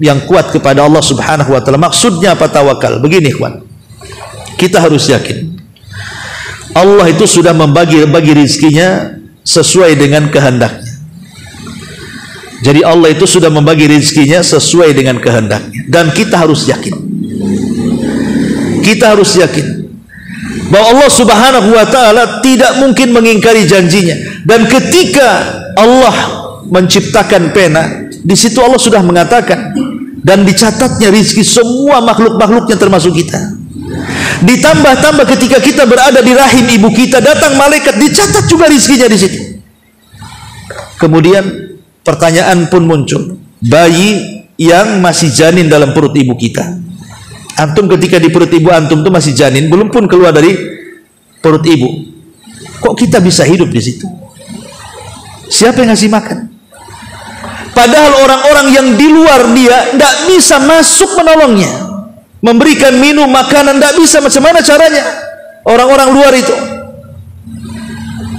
yang kuat kepada Allah Subhanahu wa taala. Maksudnya apa tawakal? Begini ikhwan, kita harus yakin Allah itu sudah membagi rezekinya sesuai dengan kehendaknya. Jadi Allah itu sudah membagi rezekinya sesuai dengan kehendaknya, dan kita harus yakin, bahwa Allah Subhanahu wa taala tidak mungkin mengingkari janjinya. Dan ketika Allah menciptakan pena, di situ Allah sudah mengatakan, dan dicatatnya rizki semua makhluk-makhluknya termasuk kita. Ditambah-tambah ketika kita berada di rahim ibu kita, datang malaikat, dicatat juga rizkinya di situ. Kemudian pertanyaan pun muncul, bayi yang masih janin dalam perut ibu kita, antum ketika di perut ibu antum itu masih janin, belum pun keluar dari perut ibu, kok kita bisa hidup di situ? Siapa yang ngasih makan? Padahal orang-orang yang di luar dia tidak bisa masuk menolongnya, memberikan minum, makanan, tidak bisa. Macam mana caranya orang-orang luar itu?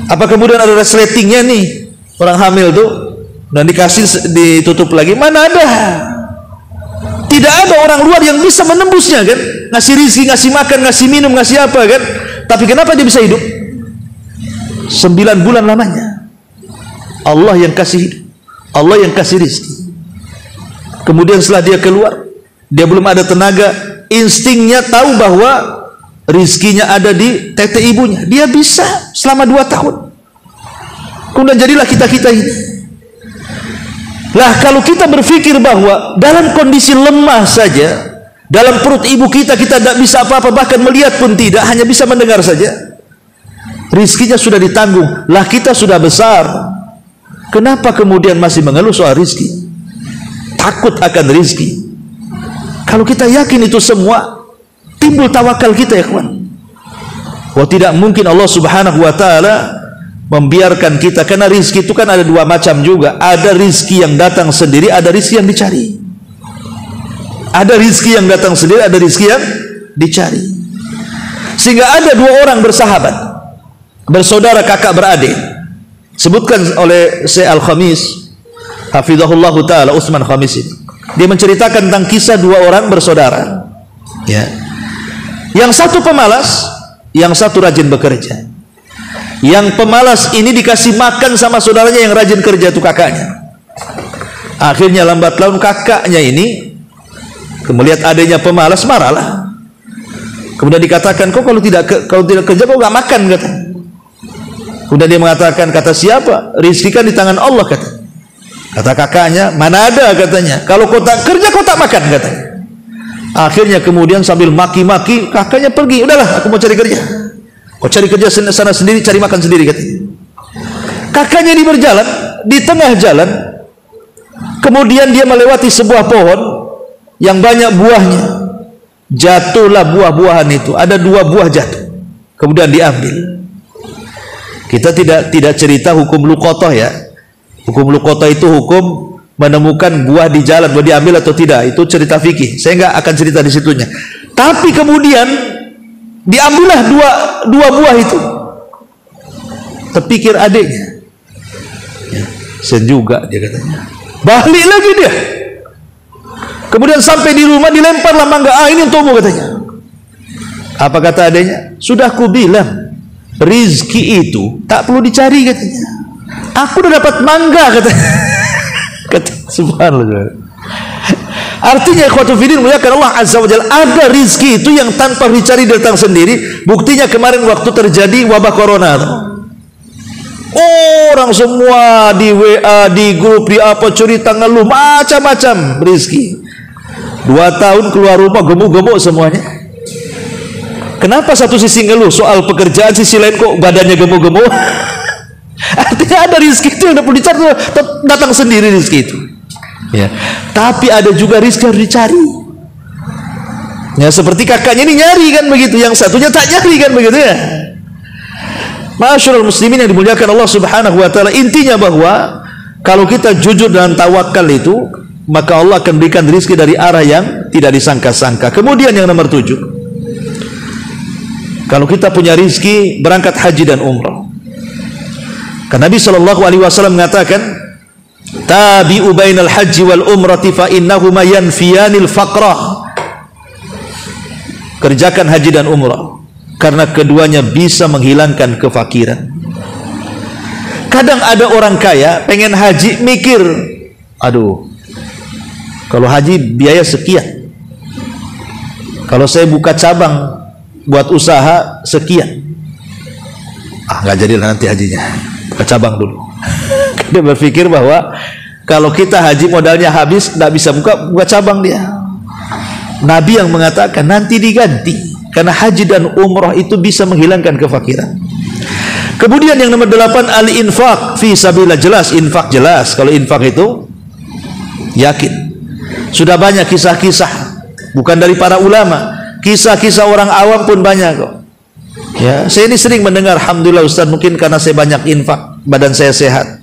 Apa kemudian ada resletingnya nih orang hamil tuh, dan dikasih ditutup lagi? Mana ada. Tidak ada orang luar yang bisa menembusnya kan, ngasih rizki, ngasih makan, ngasih minum, ngasih apa kan. Tapi kenapa dia bisa hidup 9 bulan lamanya? Allah yang kasih hidup, Allah yang kasih rizki. Kemudian setelah dia keluar, dia belum ada tenaga, instingnya tahu bahwa rizkinya ada di tete ibunya, dia bisa selama 2 tahun. Kemudian jadilah kita-kita ini. Lah kalau kita berpikir bahwa dalam kondisi lemah saja, dalam perut ibu kita tidak bisa apa-apa, bahkan melihat pun tidak, hanya bisa mendengar saja, rizkinya sudah ditanggung. Lah kita sudah besar, kenapa kemudian masih mengeluh soal rizki, takut akan rizki? Kalau kita yakin itu semua, timbul tawakal kita ya kawan. Wah, tidak mungkin Allah Subhanahu wa taala membiarkan kita, karena rizki itu kan ada 2 macam juga. Ada rizki yang datang sendiri, ada rizki yang dicari. Ada rizki yang datang sendiri, ada rizki yang dicari. Sehingga ada 2 orang bersahabat, bersaudara, kakak beradik. Sebutkan oleh Syekh Al-Khamis hafizahullah ta'ala, Utsman Khamis ini, dia menceritakan tentang kisah 2 orang bersaudara ya. Yang satu pemalas, yang satu rajin bekerja. Yang pemalas ini dikasih makan sama saudaranya yang rajin kerja, itu kakaknya. Akhirnya lambat laun kakaknya ini melihat adanya pemalas, marahlah. Kemudian dikatakan, kok kalau tidak kerja kok gak makan, kata. Kemudian dia mengatakan, kata siapa? Rizki kan di tangan Allah, kata. Kata kakaknya, mana ada, katanya, kalau kau tak kerja kau tak makan, katanya. Akhirnya kemudian sambil maki-maki, kakaknya pergi, udahlah aku mau cari kerja. Kau cari kerja sana sendiri, cari makan sendiri, katanya. Kakaknya ini berjalan, di tengah jalan, kemudian dia melewati sebuah pohon yang banyak buahnya. Jatuhlah buah-buahan itu, ada 2 buah jatuh, kemudian diambil. Kita tidak cerita hukum luqatah ya. Hukum luqatah itu hukum menemukan buah di jalan, boleh diambil atau tidak, itu cerita fikih. Saya nggak akan cerita di situnya. Tapi kemudian diambillah dua buah itu. Terpikir adiknya, ya, Sen juga dia katanya. Balik lagi dia. Kemudian sampai di rumah dilemparlah mangga. Ini untukmu katanya. Apa kata adanya? Sudah ku bilang, rizki itu tak perlu dicari katanya. Aku udah dapat mangga katanya. Kata subhanallah. Artinya ikhwatu fiddin muliakan Allah azza wa jalla, ada rizki itu yang tanpa dicari datang sendiri. Buktinya kemarin waktu terjadi wabah corona. Orang semua di WA, di grup, di apa, cerita ngeluh macam-macam rizki. 2 tahun keluar rumah gemuk-gemuk semuanya. Kenapa satu sisi ngeluh soal pekerjaan, sisi lain kok badannya gemuk-gemuk? Artinya ada rizki itu yang tidak perlu dicari, datang sendiri rizki itu. Ya. Tapi ada juga rizki harus dicari. Ya, seperti kakaknya ini nyari kan begitu, yang satunya tak nyari kan begitu ya. Masyaallah muslimin yang dimuliakan Allah Subhanahu wa taala, intinya bahwa kalau kita jujur dan tawakal itu, maka Allah akan berikan rizki dari arah yang tidak disangka-sangka. Kemudian yang nomor 7, kalau kita punya rizki berangkat haji dan umrah. Karena Nabi SAW mengatakan, tabi'u bainal haji wal umrati fa innahuma yanfiyanil faqrah. Kerjakan haji dan umrah karena keduanya bisa menghilangkan kefakiran. Kadang ada orang kaya pengen haji mikir, aduh, kalau haji biaya sekian, kalau saya buka cabang buat usaha sekian, nggak jadilah nanti hajinya, ke cabang dulu. Dia berpikir bahwa kalau kita haji modalnya habis, nggak bisa buka cabang dia. Nabi yang mengatakan nanti diganti, karena haji dan umrah itu bisa menghilangkan kefakiran. Kemudian yang nomor 8, al-infaq fi sabilillah. Jelas infak, jelas. Kalau infak itu yakin, sudah banyak kisah-kisah, bukan dari para ulama, kisah-kisah orang awam pun banyak kok. Ya, saya ini sering mendengar, alhamdulillah Ustaz, mungkin karena saya banyak infak, badan saya sehat.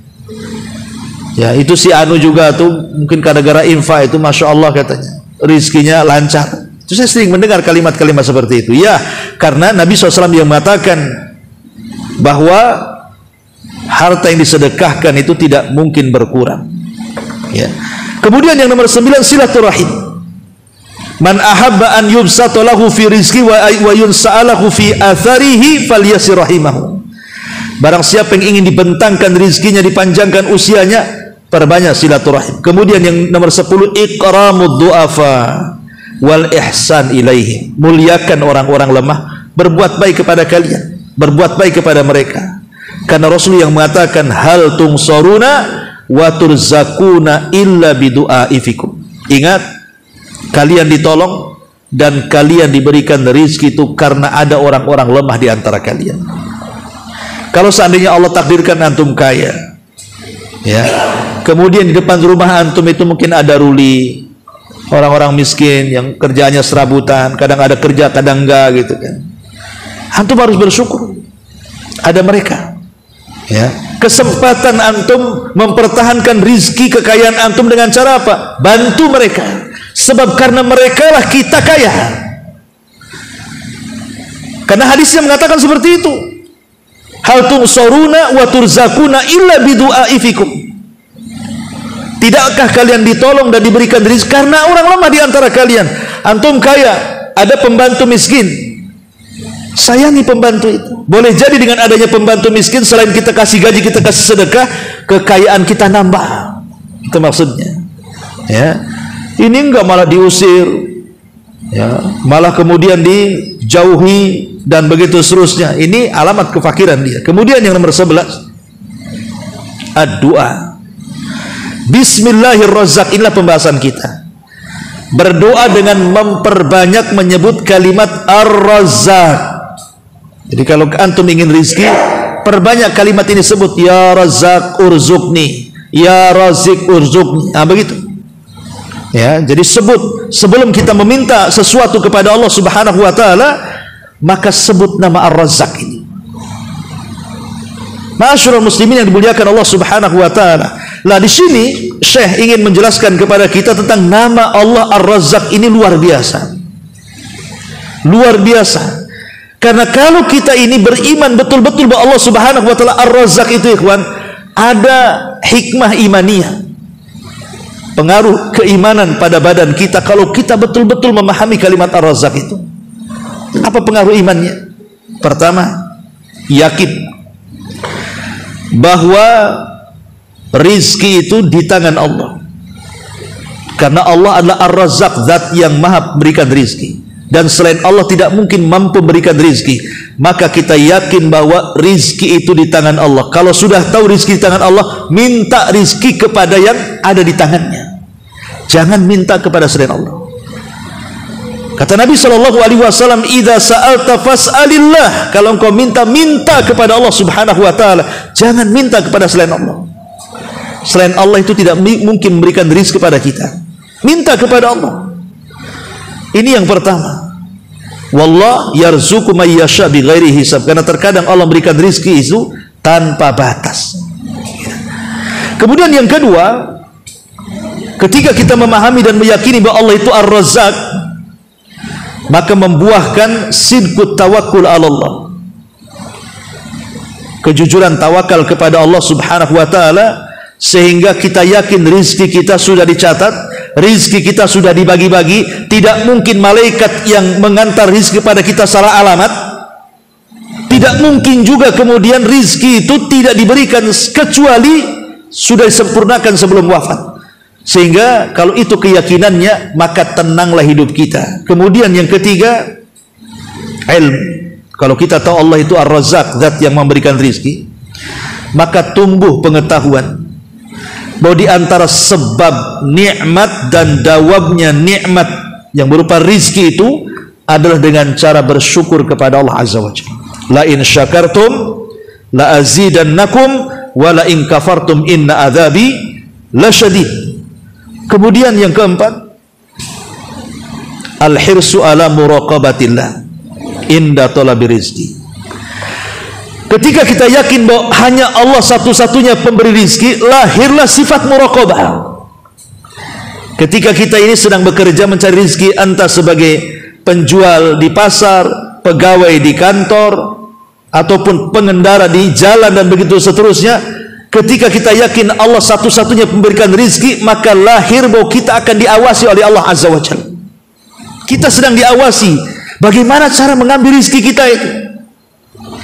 Ya, itu si Anu juga tuh, mungkin gara-gara infak itu, masya Allah katanya, rizkinya lancar. Itu saya sering mendengar kalimat-kalimat seperti itu. Ya, karena Nabi SAW yang mengatakan bahwa harta yang disedekahkan itu tidak mungkin berkurang. Ya. Kemudian yang nomor 9, silaturahim. Man ahabba an yubsata lahu fi rizqi wa yunsa'alahu fi atharihi falyasir rahimahu. Barang siapa yang ingin dibentangkan rizkinya, dipanjangkan usianya, perbanyak silaturahim. Kemudian yang nomor 10, ikramud du'afa wal ihsan ilaihi. Muliakan orang-orang lemah, berbuat baik kepada kalian, berbuat baik kepada mereka. Karena Rasul yang mengatakan, hal tungsaruna wa turzakuna illa bidu'aifikum. Ingat, kalian ditolong dan kalian diberikan rezeki itu karena ada orang-orang lemah di antara kalian. Kalau seandainya Allah takdirkan antum kaya, ya, kemudian di depan rumah antum itu mungkin ada ruli, orang-orang miskin yang kerjanya serabutan, kadang ada kerja, kadang enggak gitu kan. Antum harus bersyukur ada mereka. Ya, kesempatan antum mempertahankan rizki kekayaan antum dengan cara apa? Bantu mereka. Sebab karena mereka lah kita kaya. Karena hadisnya mengatakan seperti itu. Hal tunsaruna wa turzakuna illa bidu'aifikum. Tidakkah kalian ditolong dan diberikan rezeki karena orang lemah di antara kalian? Antum kaya, ada pembantu miskin, sayangi pembantu itu. Boleh jadi dengan adanya pembantu miskin, selain kita kasih gaji, kita kasih sedekah, kekayaan kita nambah. Itu maksudnya. Ya. Ini enggak malah diusir, ya, malah kemudian dijauhi dan begitu seterusnya. Ini alamat kefakiran dia. Kemudian yang nomor 11, ad-doa. Bismillahirrahmanirrahim. Inilah pembahasan kita. Berdoa dengan memperbanyak menyebut kalimat ar-razzaq. Jadi kalau antum ingin rizki, perbanyak kalimat ini, sebut ya razzaq urzuqni, ya razik urzuqni. Nah, begitu. Ya, jadi sebut sebelum kita meminta sesuatu kepada Allah Subhanahu wa taala, maka sebut nama Ar-Razzaq ini. Ma'asyiral muslimin yang dimuliakan Allah Subhanahu wa taala. Lah di sini Syekh ingin menjelaskan kepada kita tentang nama Allah Ar-Razzaq ini luar biasa. Luar biasa. Karena kalau kita ini beriman betul-betul bahwa Allah Subhanahu wa taala Ar-Razzaq itu, ikhwan, ada hikmah imaniyah, pengaruh keimanan pada badan kita kalau kita betul-betul memahami kalimat Ar-Razzaq itu. Apa pengaruh imannya? Pertama, yakin bahwa rizki itu di tangan Allah. Karena Allah adalah Ar-Razzaq, zat yang maha memberikan rizki, dan selain Allah tidak mungkin mampu memberikan rizki. Maka kita yakin bahwa rizki itu di tangan Allah. Kalau sudah tahu rizki di tangan Allah, minta rizki kepada yang ada di tangannya, jangan minta kepada selain Allah. Kata Nabi SAW, "Idza sa'alta fas'alillah." Kalau engkau minta, minta kepada Allah Subhanahu wa taala, jangan minta kepada selain Allah. Selain Allah itu tidak mungkin memberikan rizki kepada kita. Minta kepada Allah. Ini yang pertama. Wallah yarzuqu may yasha bighairi hisab. Karena terkadang Allah memberikan rizki itu tanpa batas. Kemudian yang kedua, ketika kita memahami dan meyakini bahwa Allah itu Ar-Razzaq, maka membuahkan sidqut tawakkul ala Allah, kejujuran tawakal kepada Allah Subhanahu wa taala, sehingga kita yakin rizki kita sudah dicatat, rizki kita sudah dibagi-bagi. Tidak mungkin malaikat yang mengantar rizki pada kita salah alamat. Tidak mungkin juga kemudian rizki itu tidak diberikan kecuali sudah disempurnakan sebelum wafat. Sehingga kalau itu keyakinannya, maka tenanglah hidup kita. Kemudian yang ketiga, ilmu. Kalau kita tahu Allah itu Ar-Razzaq, zat yang memberikan rizki, maka tumbuh pengetahuan bahwa di antara sebab nikmat dan dawamnya nikmat yang berupa rizki itu adalah dengan cara bersyukur kepada Allah Azza wa Jalla. La in syakartum la azidannakum wa la in kafartum inna adzabi lasyadid. Kemudian yang keempat, al-hirsu ala muraqabatillah inda talabi rizki. Ketika kita yakin bahwa hanya Allah satu-satunya pemberi rizki, lahirlah sifat muraqabah. Ketika kita ini sedang bekerja mencari rizki, entah sebagai penjual di pasar, pegawai di kantor, ataupun pengendara di jalan dan begitu seterusnya, ketika kita yakin Allah satu-satunya pemberikan rizki, maka lahir bahwa kita akan diawasi oleh Allah Azza wa Jalla. Kita sedang diawasi. Bagaimana cara mengambil rizki kita itu?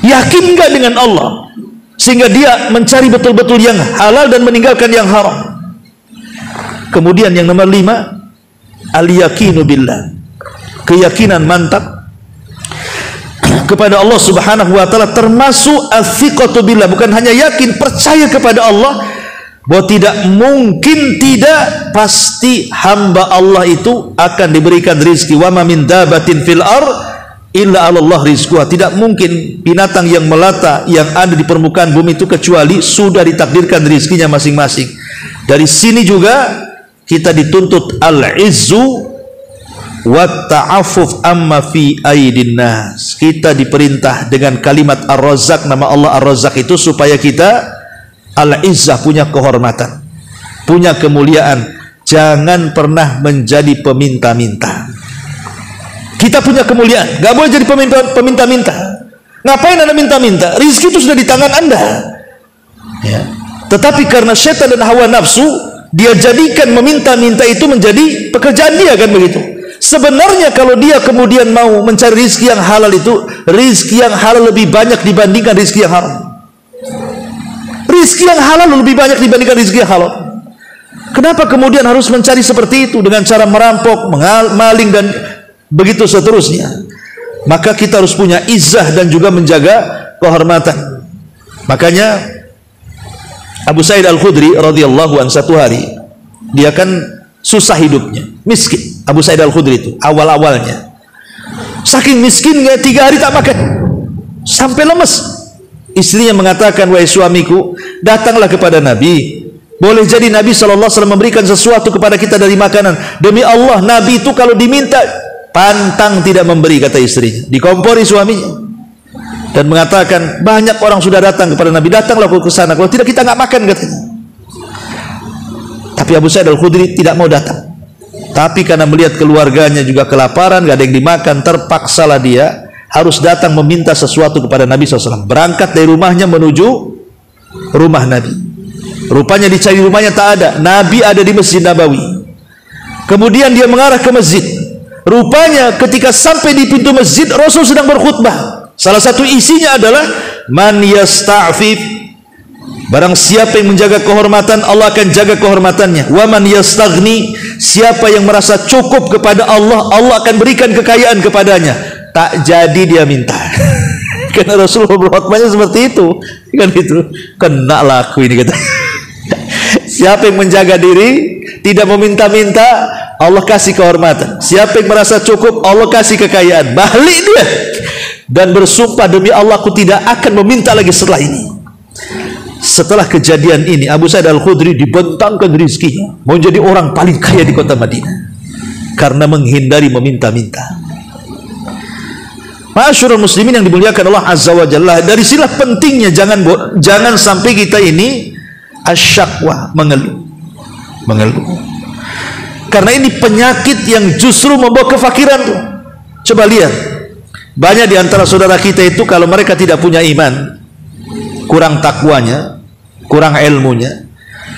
Yakin enggak dengan Allah, sehingga dia mencari betul-betul yang halal dan meninggalkan yang haram. Kemudian yang nomor 5, al-yaqinu billah, keyakinan mantap kepada Allah Subhanahu wa taala, termasuk as-siqatu billah, bukan hanya yakin, percaya kepada Allah bahwa tidak mungkin, tidak pasti hamba Allah itu akan diberikan rizki. Wa ma min dabatin fil ardh illa 'ala Allah rizquha. Tidak mungkin binatang yang melata yang ada di permukaan bumi itu kecuali sudah ditakdirkan rizkinya masing-masing. Dari sini juga kita dituntut al-izzu wa ta'affuf amma fi aidin nas. Kita diperintah dengan kalimat Ar-Razzaq, nama Allah Ar-Razzaq itu, supaya kita al-izzah, punya kehormatan, punya kemuliaan. Jangan pernah menjadi peminta-minta. Kita punya kemuliaan, gak boleh jadi peminta-minta. Ngapain Anda minta-minta? Rizki itu sudah di tangan Anda ya. Tetapi karena syaitan dan hawa nafsu, dia jadikan meminta-minta itu menjadi pekerjaan dia, kan begitu. Sebenarnya kalau dia kemudian mau mencari rizki yang halal itu, rizki yang halal lebih banyak dibandingkan rizki yang haram. Rizki yang halal lebih banyak dibandingkan rizki yang haram. Kenapa kemudian harus mencari seperti itu dengan cara merampok, maling dan begitu seterusnya? Maka kita harus punya izzah dan juga menjaga kehormatan. Makanya Abu Sa'id Al-Khudri radhiyallahu anhu, satu hari dia kan susah hidupnya, miskin. Abu Sa'id Al-Khudri itu awal-awalnya saking miskinnya 3 hari tak makan sampai lemes. Istrinya mengatakan, wahai suamiku, datanglah kepada Nabi. Boleh jadi Nabi SAW memberikan sesuatu kepada kita dari makanan. Demi Allah, Nabi itu kalau diminta pantang tidak memberi, kata istrinya. Dikompori suaminya dan mengatakan, banyak orang sudah datang kepada Nabi, datanglah ke sana, kalau tidak kita nggak makan, katanya. Tapi Abu Sa'id Al-Khudri tidak mau datang. Tapi karena melihat keluarganya juga kelaparan, gak ada yang dimakan, terpaksalah dia harus datang meminta sesuatu kepada Nabi SAW. Berangkat dari rumahnya menuju rumah Nabi. Rupanya dicari rumahnya tak ada. Nabi ada di Masjid Nabawi. Kemudian dia mengarah ke masjid. Rupanya ketika sampai di pintu masjid, Rasul sedang berkhutbah. Salah satu isinya adalah man yasta'fif, barang siapa yang menjaga kehormatan, Allah akan jaga kehormatannya. Wa man yastaghni, siapa yang merasa cukup kepada Allah, Allah akan berikan kekayaan kepadanya. Tak jadi dia minta. Karena Rasul berkhutbahnya seperti itu. Kan itu. Kena laku ini kata. Siapa yang menjaga diri, tidak meminta-minta, Allah kasih kehormatan. Siapa yang merasa cukup, Allah kasih kekayaan. Balik dia. Dan bersumpah demi Allah, aku tidak akan meminta lagi setelah ini. Setelah kejadian ini, Abu Sa'id Al-Khudri dibentangkan rizkinya, mau jadi orang paling kaya di kota Madinah karena menghindari meminta-minta. Ma'asyiral muslimin yang dimuliakan Allah Azza wa Jalla, dari sinilah pentingnya jangan sampai kita ini asyakwa, mengeluh. Karena ini penyakit yang justru membawa kefakiran. Coba lihat, banyak di antara saudara kita itu kalau mereka tidak punya iman, kurang takwanya, kurang ilmunya,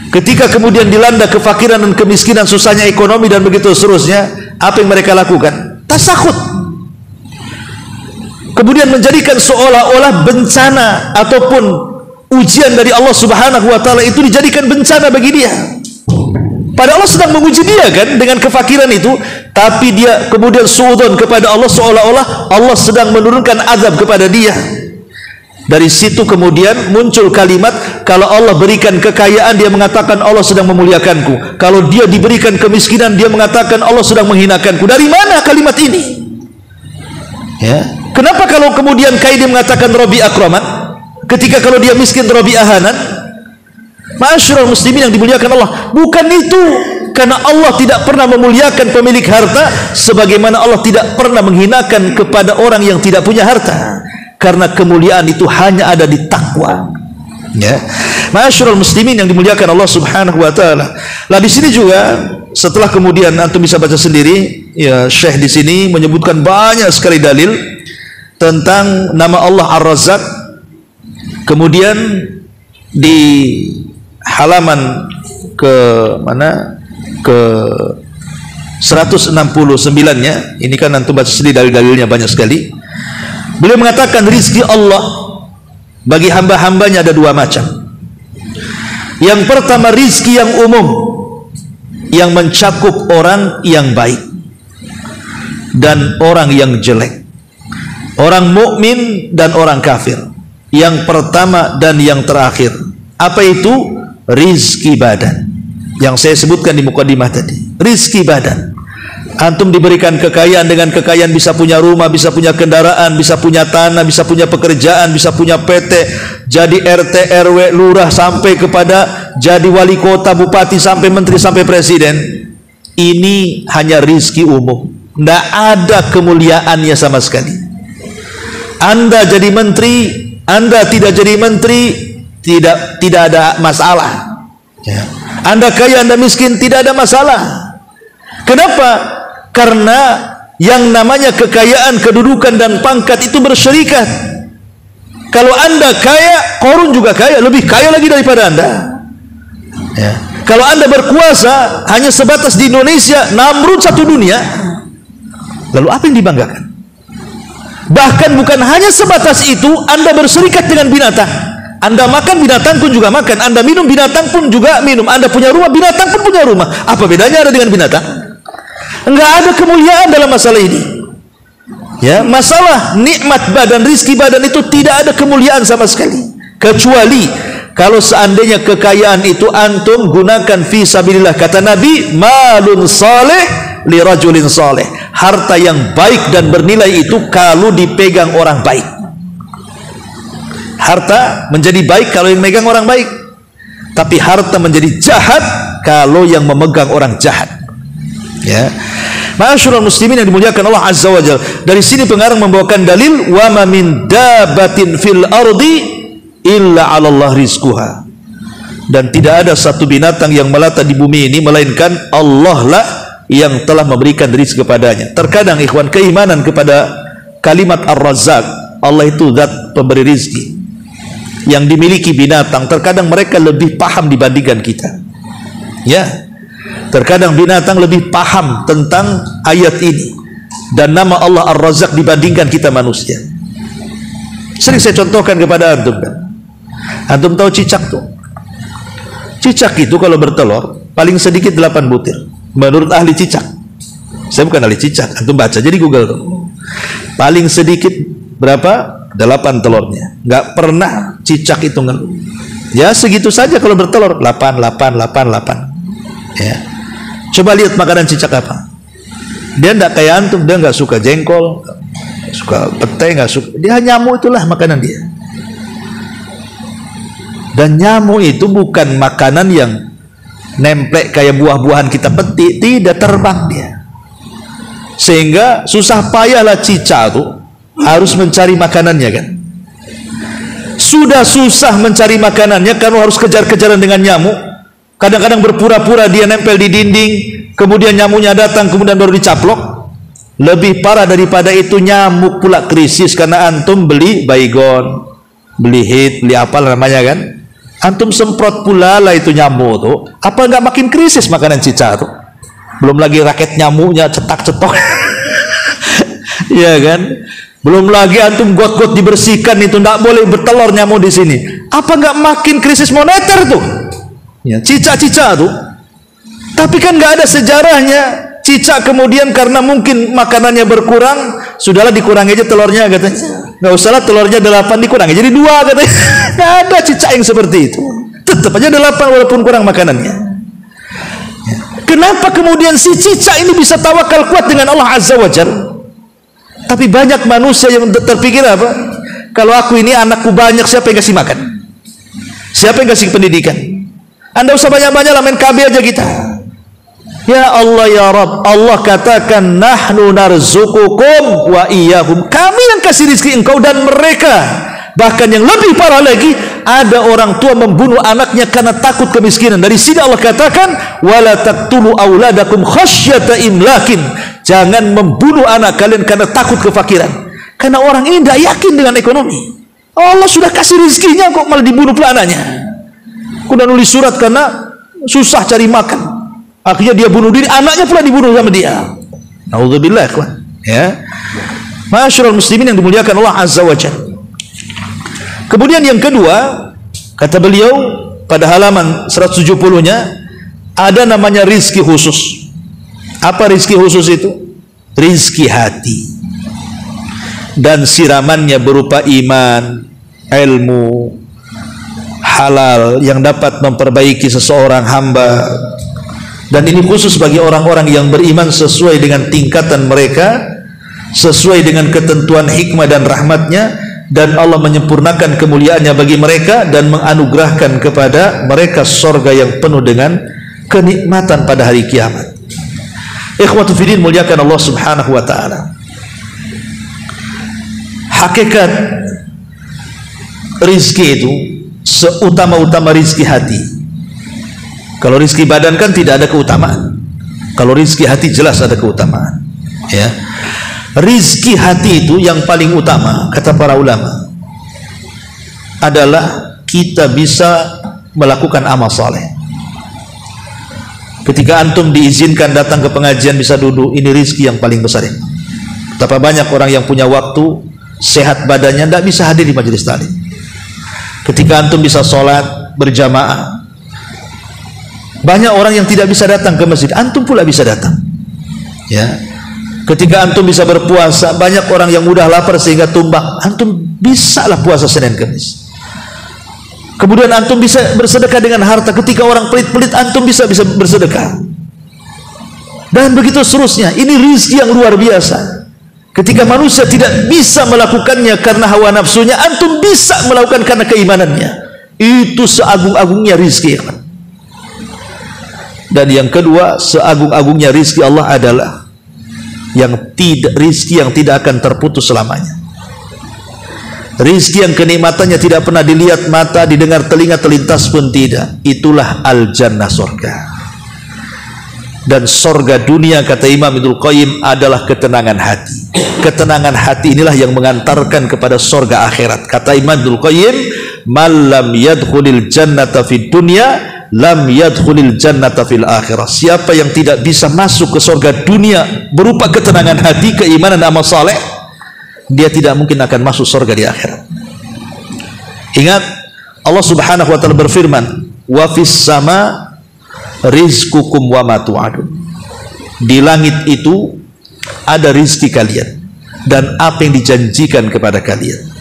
ketika kemudian dilanda kefakiran dan kemiskinan, susahnya ekonomi dan begitu seterusnya, apa yang mereka lakukan? Tasakhut. Kemudian menjadikan seolah-olah bencana ataupun ujian dari Allah Subhanahu wa taala itu dijadikan bencana bagi dia. Padahal Allah sedang menguji dia kan dengan kefakiran itu, tapi dia kemudian suudzon kepada Allah seolah-olah Allah sedang menurunkan azab kepada dia. Dari situ kemudian muncul kalimat, kalau Allah berikan kekayaan dia mengatakan Allah sedang memuliakanku. Kalau dia diberikan kemiskinan dia mengatakan Allah sedang menghinakanku. Dari mana kalimat ini? Ya. Kenapa kalau kemudian kaya dia mengatakan Rabbi akraman, ketika kalau dia miskin Rabbi ahanan? Ma'asyiral muslimin yang dimuliakan Allah, bukan itu. Karena Allah tidak pernah memuliakan pemilik harta sebagaimana Allah tidak pernah menghinakan kepada orang yang tidak punya harta. Karena kemuliaan itu hanya ada di takwa. Ya. Ma'asyiral muslimin yang dimuliakan Allah Subhanahu wa taala. Lah di sini juga setelah kemudian antum bisa baca sendiri, ya Syekh di sini menyebutkan banyak sekali dalil tentang nama Allah Ar-Razzaq. Kemudian di halaman ke mana? Ke 169-nya. Ini kan antum baca sendiri dalil-dalilnya banyak sekali. Beliau mengatakan rizki Allah bagi hamba-hambanya ada dua macam. Yang pertama rizki yang umum, yang mencakup orang yang baik dan orang yang jelek, orang mukmin dan orang kafir, yang pertama dan yang terakhir. Apa itu? Rizki badan yang saya sebutkan di mukadimah tadi. Rizki badan, antum diberikan kekayaan, dengan kekayaan bisa punya rumah, bisa punya kendaraan, bisa punya tanah, bisa punya pekerjaan, bisa punya PT, jadi RT, RW, lurah, sampai kepada jadi wali kota, bupati, sampai menteri, sampai presiden. Ini hanya rizki umum, tidak ada kemuliaannya sama sekali. Anda jadi menteri, Anda tidak jadi menteri, tidak ada masalah. Ya. Anda kaya, Anda miskin, tidak ada masalah. Kenapa? Karena yang namanya kekayaan, kedudukan dan pangkat itu bersyarikat. Kalau Anda kaya, Qarun juga kaya, lebih kaya lagi daripada Anda. Ya. Kalau Anda berkuasa hanya sebatas di Indonesia, Namrud satu dunia. Lalu apa yang dibanggakan? Bahkan bukan hanya sebatas itu, Anda berserikat dengan binatang. Anda makan, binatang pun juga makan. Anda minum, binatang pun juga minum. Anda punya rumah, binatang pun punya rumah. Apa bedanya Anda dengan binatang? Enggak ada kemuliaan dalam masalah ini. Ya, masalah nikmat badan, rizki badan itu tidak ada kemuliaan sama sekali. Kecuali kalau seandainya kekayaan itu antum gunakan fi sabilillah. Kata Nabi, malun saleh li rajulin saleh. Harta yang baik dan bernilai itu kalau dipegang orang baik. Harta menjadi baik kalau yang megang orang baik, tapi harta menjadi jahat kalau yang memegang orang jahat. Ya. Ma'asyiral muslimin yang dimuliakan Allah Azza wa Jalla. Dari sini pengarang membawakan dalil wa ma min dabatin fil ardi illa 'ala Allah rizquha. Dan tidak ada satu binatang yang melata di bumi ini melainkan Allah lah yang telah memberikan rizki kepadanya. Terkadang ikhwan, keimanan kepada kalimat Ar-Razzaq, Allah itu zat pemberi rizki, yang dimiliki binatang, terkadang mereka lebih paham dibandingkan kita. Ya, terkadang binatang lebih paham tentang ayat ini dan nama Allah Ar-Razzaq dibandingkan kita manusia. Sering saya contohkan kepada antum kan. Antum tahu cicak tuh. Cicak itu kalau bertelur paling sedikit 8 butir. Menurut ahli cicak. Saya bukan ahli cicak, antum baca jadi Google tuh. Paling sedikit berapa? 8 telurnya. Nggak pernah cicak itu ngeluh. Ya segitu saja kalau bertelur 8. Ya. Coba lihat makanan cicak apa. Dia nggak kayak antum, dia nggak suka jengkol, gak suka petai, nggak suka. Dia nyamuk, itulah makanan dia. Dan nyamuk itu bukan makanan yang nemplek kayak buah-buahan kita petik, tidak, terbang dia. Sehingga susah payahlah cicak tuh harus mencari makanannya kan. Sudah susah mencari makanannya karena harus kejar-kejaran dengan nyamuk. Kadang-kadang berpura-pura dia nempel di dinding, kemudian nyamuknya datang, kemudian baru dicaplok. Lebih parah daripada itu, nyamuk pula krisis karena antum beli baygon, beli hit, beli apa namanya kan. Antum semprot pula lah itu nyamuk tuh. Apa nggak makin krisis makanan cicak tuh? Belum lagi raket nyamuknya cetak-cetok. Iya kan? Belum lagi antum got-got dibersihkan, itu nggak boleh bertelur nyamuk di sini. Apa nggak makin krisis moneter tuh? Ya, cicak-cicak tuh. Tapi kan nggak ada sejarahnya cicak kemudian karena mungkin makanannya berkurang, sudahlah dikurangi aja telurnya katanya. Nggak usahlah telurnya 8 dikurangi jadi 2 katanya. Nggak ada cicak yang seperti itu. Tetap aja 8 walaupun kurang makanannya. Ya. Kenapa kemudian si cicak ini bisa tawakal kuat dengan Allah Azza wa Jalla? Tapi banyak manusia yang terpikir apa? Kalau aku ini anakku banyak, siapa yang kasih makan? Siapa yang kasih pendidikan? Anda usah banyak-banyak lah, main KB aja kita. Ya Allah ya Rabb, Allah katakan nahnu narzuqukum wa iyyahum. Kami yang kasih rezeki engkau dan mereka. Bahkan yang lebih parah lagi, ada orang tua membunuh anaknya karena takut kemiskinan. Dari sini Allah katakan wala taqtulu auladakum khasyata imlakin. Jangan membunuh anak kalian karena takut kefakiran. Karena orang ini tidak yakin dengan ekonomi. Allah sudah kasih rezekinya kok malah dibunuh pula anaknya. Kuda nulis surat karena susah cari makan, akhirnya dia bunuh diri, anaknya pula dibunuh sama dia. Nauzubillah ya. Masyarul muslimin yang dimuliakan Allah Azza wa Jalla. Kemudian yang kedua, kata beliau pada halaman 170-nya, ada namanya rizki khusus. Apa rizki khusus itu? Rizki hati. Dan siramannya berupa iman, ilmu, halal yang dapat memperbaiki seseorang hamba. Dan ini khusus bagi orang-orang yang beriman sesuai dengan tingkatan mereka, sesuai dengan ketentuan hikmah dan rahmatnya, dan Allah menyempurnakan kemuliaannya bagi mereka dan menganugerahkan kepada mereka surga yang penuh dengan kenikmatan pada hari kiamat. Ikhwatu fiddin, muliakan Allah Subhanahu wa taala. Hakikat rizki itu seutama-utama rizki hati. Kalau rizki badan kan tidak ada keutamaan. Kalau rizki hati jelas ada keutamaan. Ya, rizki hati itu yang paling utama kata para ulama adalah kita bisa melakukan amal saleh. Ketika antum diizinkan datang ke pengajian bisa duduk, ini rizki yang paling besar. Betapa banyak orang yang punya waktu, sehat badannya, tidak bisa hadir di majelis taklim. Ketika antum bisa sholat berjamaah, banyak orang yang tidak bisa datang ke masjid, antum pula bisa datang. Ya, ketika antum bisa berpuasa, banyak orang yang mudah lapar sehingga tumbang, antum bisa lah puasa Senin Kamis. Kemudian antum bisa bersedekah dengan harta, ketika orang pelit-pelit antum bisa bersedekah. Dan begitu seterusnya. Ini rizki yang luar biasa. Ketika manusia tidak bisa melakukannya karena hawa nafsunya, antum bisa melakukan karena keimanannya. Itu seagung-agungnya rizki. Dan yang kedua, seagung-agungnya rizki Allah adalah rizki yang tidak akan terputus selamanya. Rizki yang kenikmatannya tidak pernah dilihat mata, didengar telinga, terlintas pun tidak. Itulah al-jannah, surga. Dan surga dunia, kata Imam Ibnul Qayyim, adalah ketenangan hati. Ketenangan hati inilah yang mengantarkan kepada surga akhirat. Kata Imam Ibnul Qayyim, man lam yadkhulil jannata fid dunya lam yadkhulil jannata fil akhirah. Siapa yang tidak bisa masuk ke surga dunia berupa ketenangan hati, keimanan, amal saleh, dia tidak mungkin akan masuk surga di akhirat. Ingat, Allah Subhanahu wa taala berfirman, wa fis sama rizqukum wa ma tu'adun. Di langit itu ada rizki kalian dan apa yang dijanjikan kepada kalian.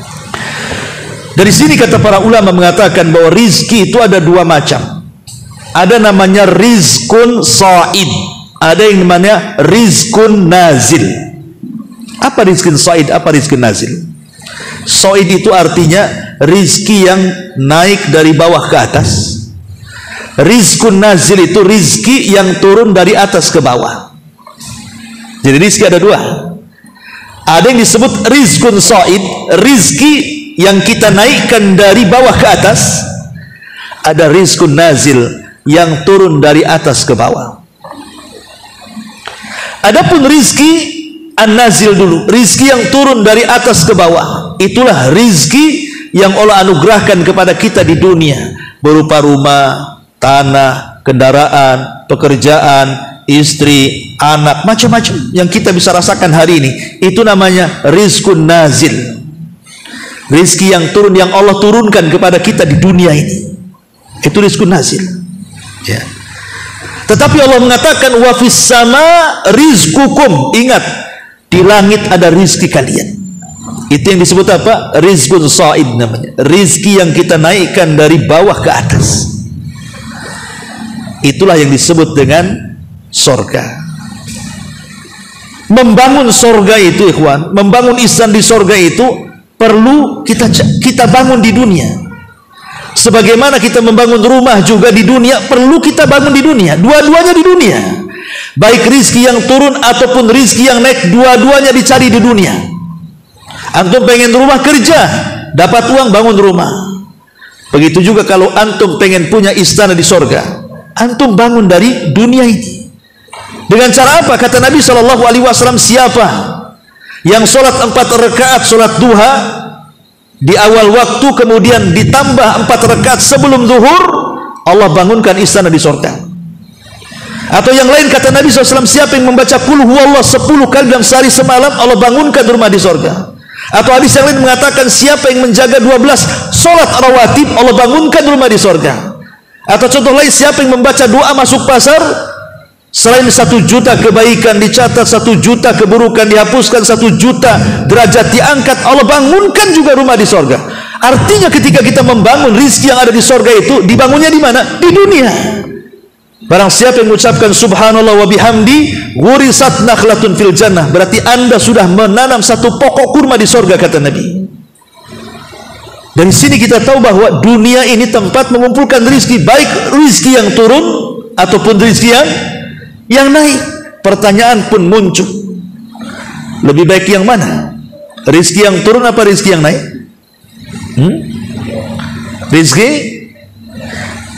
Dari sini kata para ulama mengatakan bahwa rizki itu ada dua macam. Ada namanya rizkun sa'id, ada yang namanya rizkun nazil. Apa rizkun sa'id, apa rizkun nazil? Sa'id itu artinya rizki yang naik dari bawah ke atas. Rizkun nazil itu rizki yang turun dari atas ke bawah. Jadi rizki ada dua. Ada yang disebut rizkun sa'id, rizki yang kita naikkan dari bawah ke atas. Ada rizkun nazil yang turun dari atas ke bawah. Adapun rizki an-nazil dulu, rizki yang turun dari atas ke bawah, itulah rizki yang Allah anugerahkan kepada kita di dunia, berupa rumah, tanah, kendaraan, pekerjaan, istri, anak, macam-macam yang kita bisa rasakan hari ini. Itu namanya rizkun nazil, rizki yang turun, yang Allah turunkan kepada kita di dunia ini. Itu rizkun nazil, ya. Tetapi Allah mengatakan wa fis sama rizqukum. Ingat, di langit ada rizki kalian. Itu yang disebut apa? Rizkun sa'id namanya. Rizki yang kita naikkan dari bawah ke atas. Itulah yang disebut dengan sorga. Membangun sorga itu, ikhwan, membangun ihsan di sorga itu perlu kita bangun di dunia. Sebagaimana kita membangun rumah juga di dunia, perlu kita bangun di dunia. Dua-duanya di dunia. Baik rizki yang turun ataupun rizki yang naik, dua-duanya dicari di dunia. Antum pengen rumah, kerja, dapat uang, bangun rumah. Begitu juga kalau antum pengen punya istana di sorga, antum bangun dari dunia ini. Dengan cara apa? Kata Nabi SAW, siapa yang sholat 4 rakaat sholat duha di awal waktu, kemudian ditambah 4 rakaat sebelum zuhur, Allah bangunkan istana di surga. Atau yang lain kata Nabi SAW, siapa yang membaca qul huwallah 10 kali dalam sehari semalam, Allah bangunkan rumah di surga. Atau hadis yang lain mengatakan, siapa yang menjaga 12 sholat rawatib, Allah bangunkan rumah di surga. Atau contoh lain, siapa yang membaca doa masuk pasar, selain 1 juta kebaikan dicatat, 1 juta keburukan dihapuskan, 1 juta derajat diangkat, Allah bangunkan juga rumah di sorga. Artinya ketika kita membangun rizki yang ada di sorga itu, dibangunnya di mana? Di dunia. Barang siapa yang mengucapkan subhanallah wa bihamdi ghurisat nakhlatun fil jannah, berarti anda sudah menanam 1 pokok kurma di sorga, kata Nabi. Dari sini kita tahu bahwa dunia ini tempat mengumpulkan rizki, baik rizki yang turun ataupun rizki yang naik. Pertanyaan pun muncul, lebih baik yang mana? Rizki yang turun apa rizki yang naik?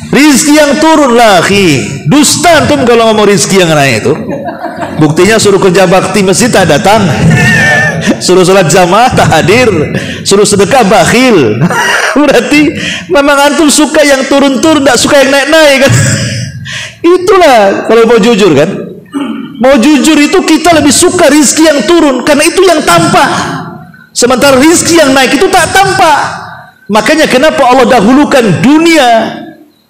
Rizki yang turun lah, dusta antum kalau ngomong rizki yang naik itu. Buktinya suruh kerja bakti masjid tak datang, suruh sholat jamaah tak hadir, suruh sedekah bakhil. Berarti memang antum suka yang turun-turun, tak suka yang naik-naik kan? Itulah kalau mau jujur kan, mau jujur itu kita lebih suka rizki yang turun, karena itu yang tampak. Sementara rizki yang naik itu tak tampak. Makanya kenapa Allah dahulukan dunia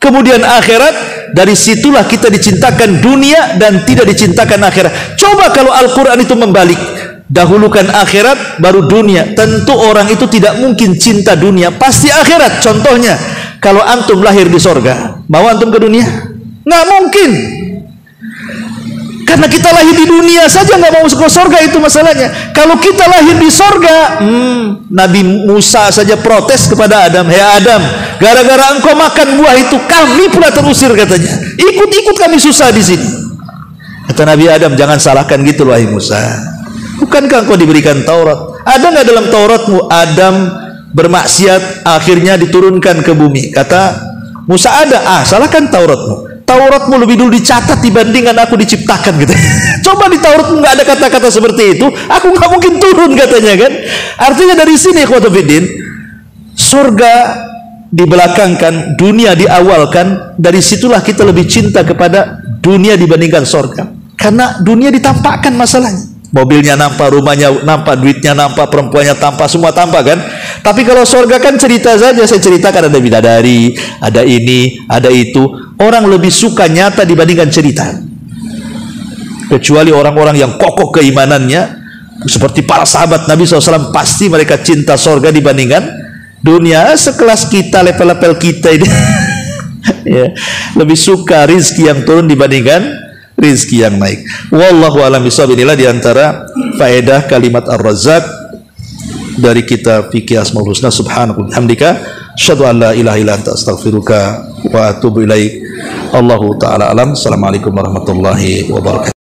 kemudian akhirat. Dari situlah kita dicintakan dunia dan tidak dicintakan akhirat. Coba kalau Al-Quran itu membalik, dahulukan akhirat baru dunia, tentu orang itu tidak mungkin cinta dunia, pasti akhirat. Contohnya, kalau antum lahir di sorga, mau antum ke dunia? Nggak mungkin, karena kita lahir di dunia saja nggak mau masuk ke sorga. Itu masalahnya. Kalau kita lahir di sorga, Nabi Musa saja protes kepada Adam, hei Adam, gara-gara engkau makan buah itu kami pula terusir, katanya. Ikut-ikut kami susah di sini. Kata Nabi Adam, jangan salahkan gitu wahai Musa. Bukankah engkau diberikan Taurat? Ada nggak dalam Tauratmu Adam bermaksiat akhirnya diturunkan ke bumi? Kata Musa, ada. Salahkan Tauratmu. Tauratmu lebih dulu dicatat dibandingkan aku diciptakan, gitu. Coba di Tauratmu nggak ada kata-kata seperti itu, aku nggak mungkin turun, katanya kan. Artinya dari sini ikhwatuddin, surga dibelakangkan, dunia diawalkan, dari situlah kita lebih cinta kepada dunia dibandingkan sorga. Karena dunia ditampakkan masalahnya. Mobilnya nampak, rumahnya nampak, duitnya nampak, perempuannya tampak, semua tampak kan. Tapi kalau sorga kan cerita saja. Saya ceritakan ada bidadari, ada ini, ada itu. Orang lebih suka nyata dibandingkan cerita. Kecuali orang-orang yang kokoh keimanannya, seperti para sahabat Nabi SAW, pasti mereka cinta sorga dibandingkan dunia. Sekelas kita, level-level kita ini ya, lebih suka rizki yang turun dibandingkan rizki yang naik. Wallahu a'lam bishawab. Inilah diantara faedah kalimat Ar-Razzaq dari kitab Fikih Asmaul Husna. Subhanaka wa bihamdika asyhadu an la ilaha illa anta astaghfiruka wa atubu ilaik. Allahu ta'ala alam. Assalamualaikum warahmatullahi wabarakatuh.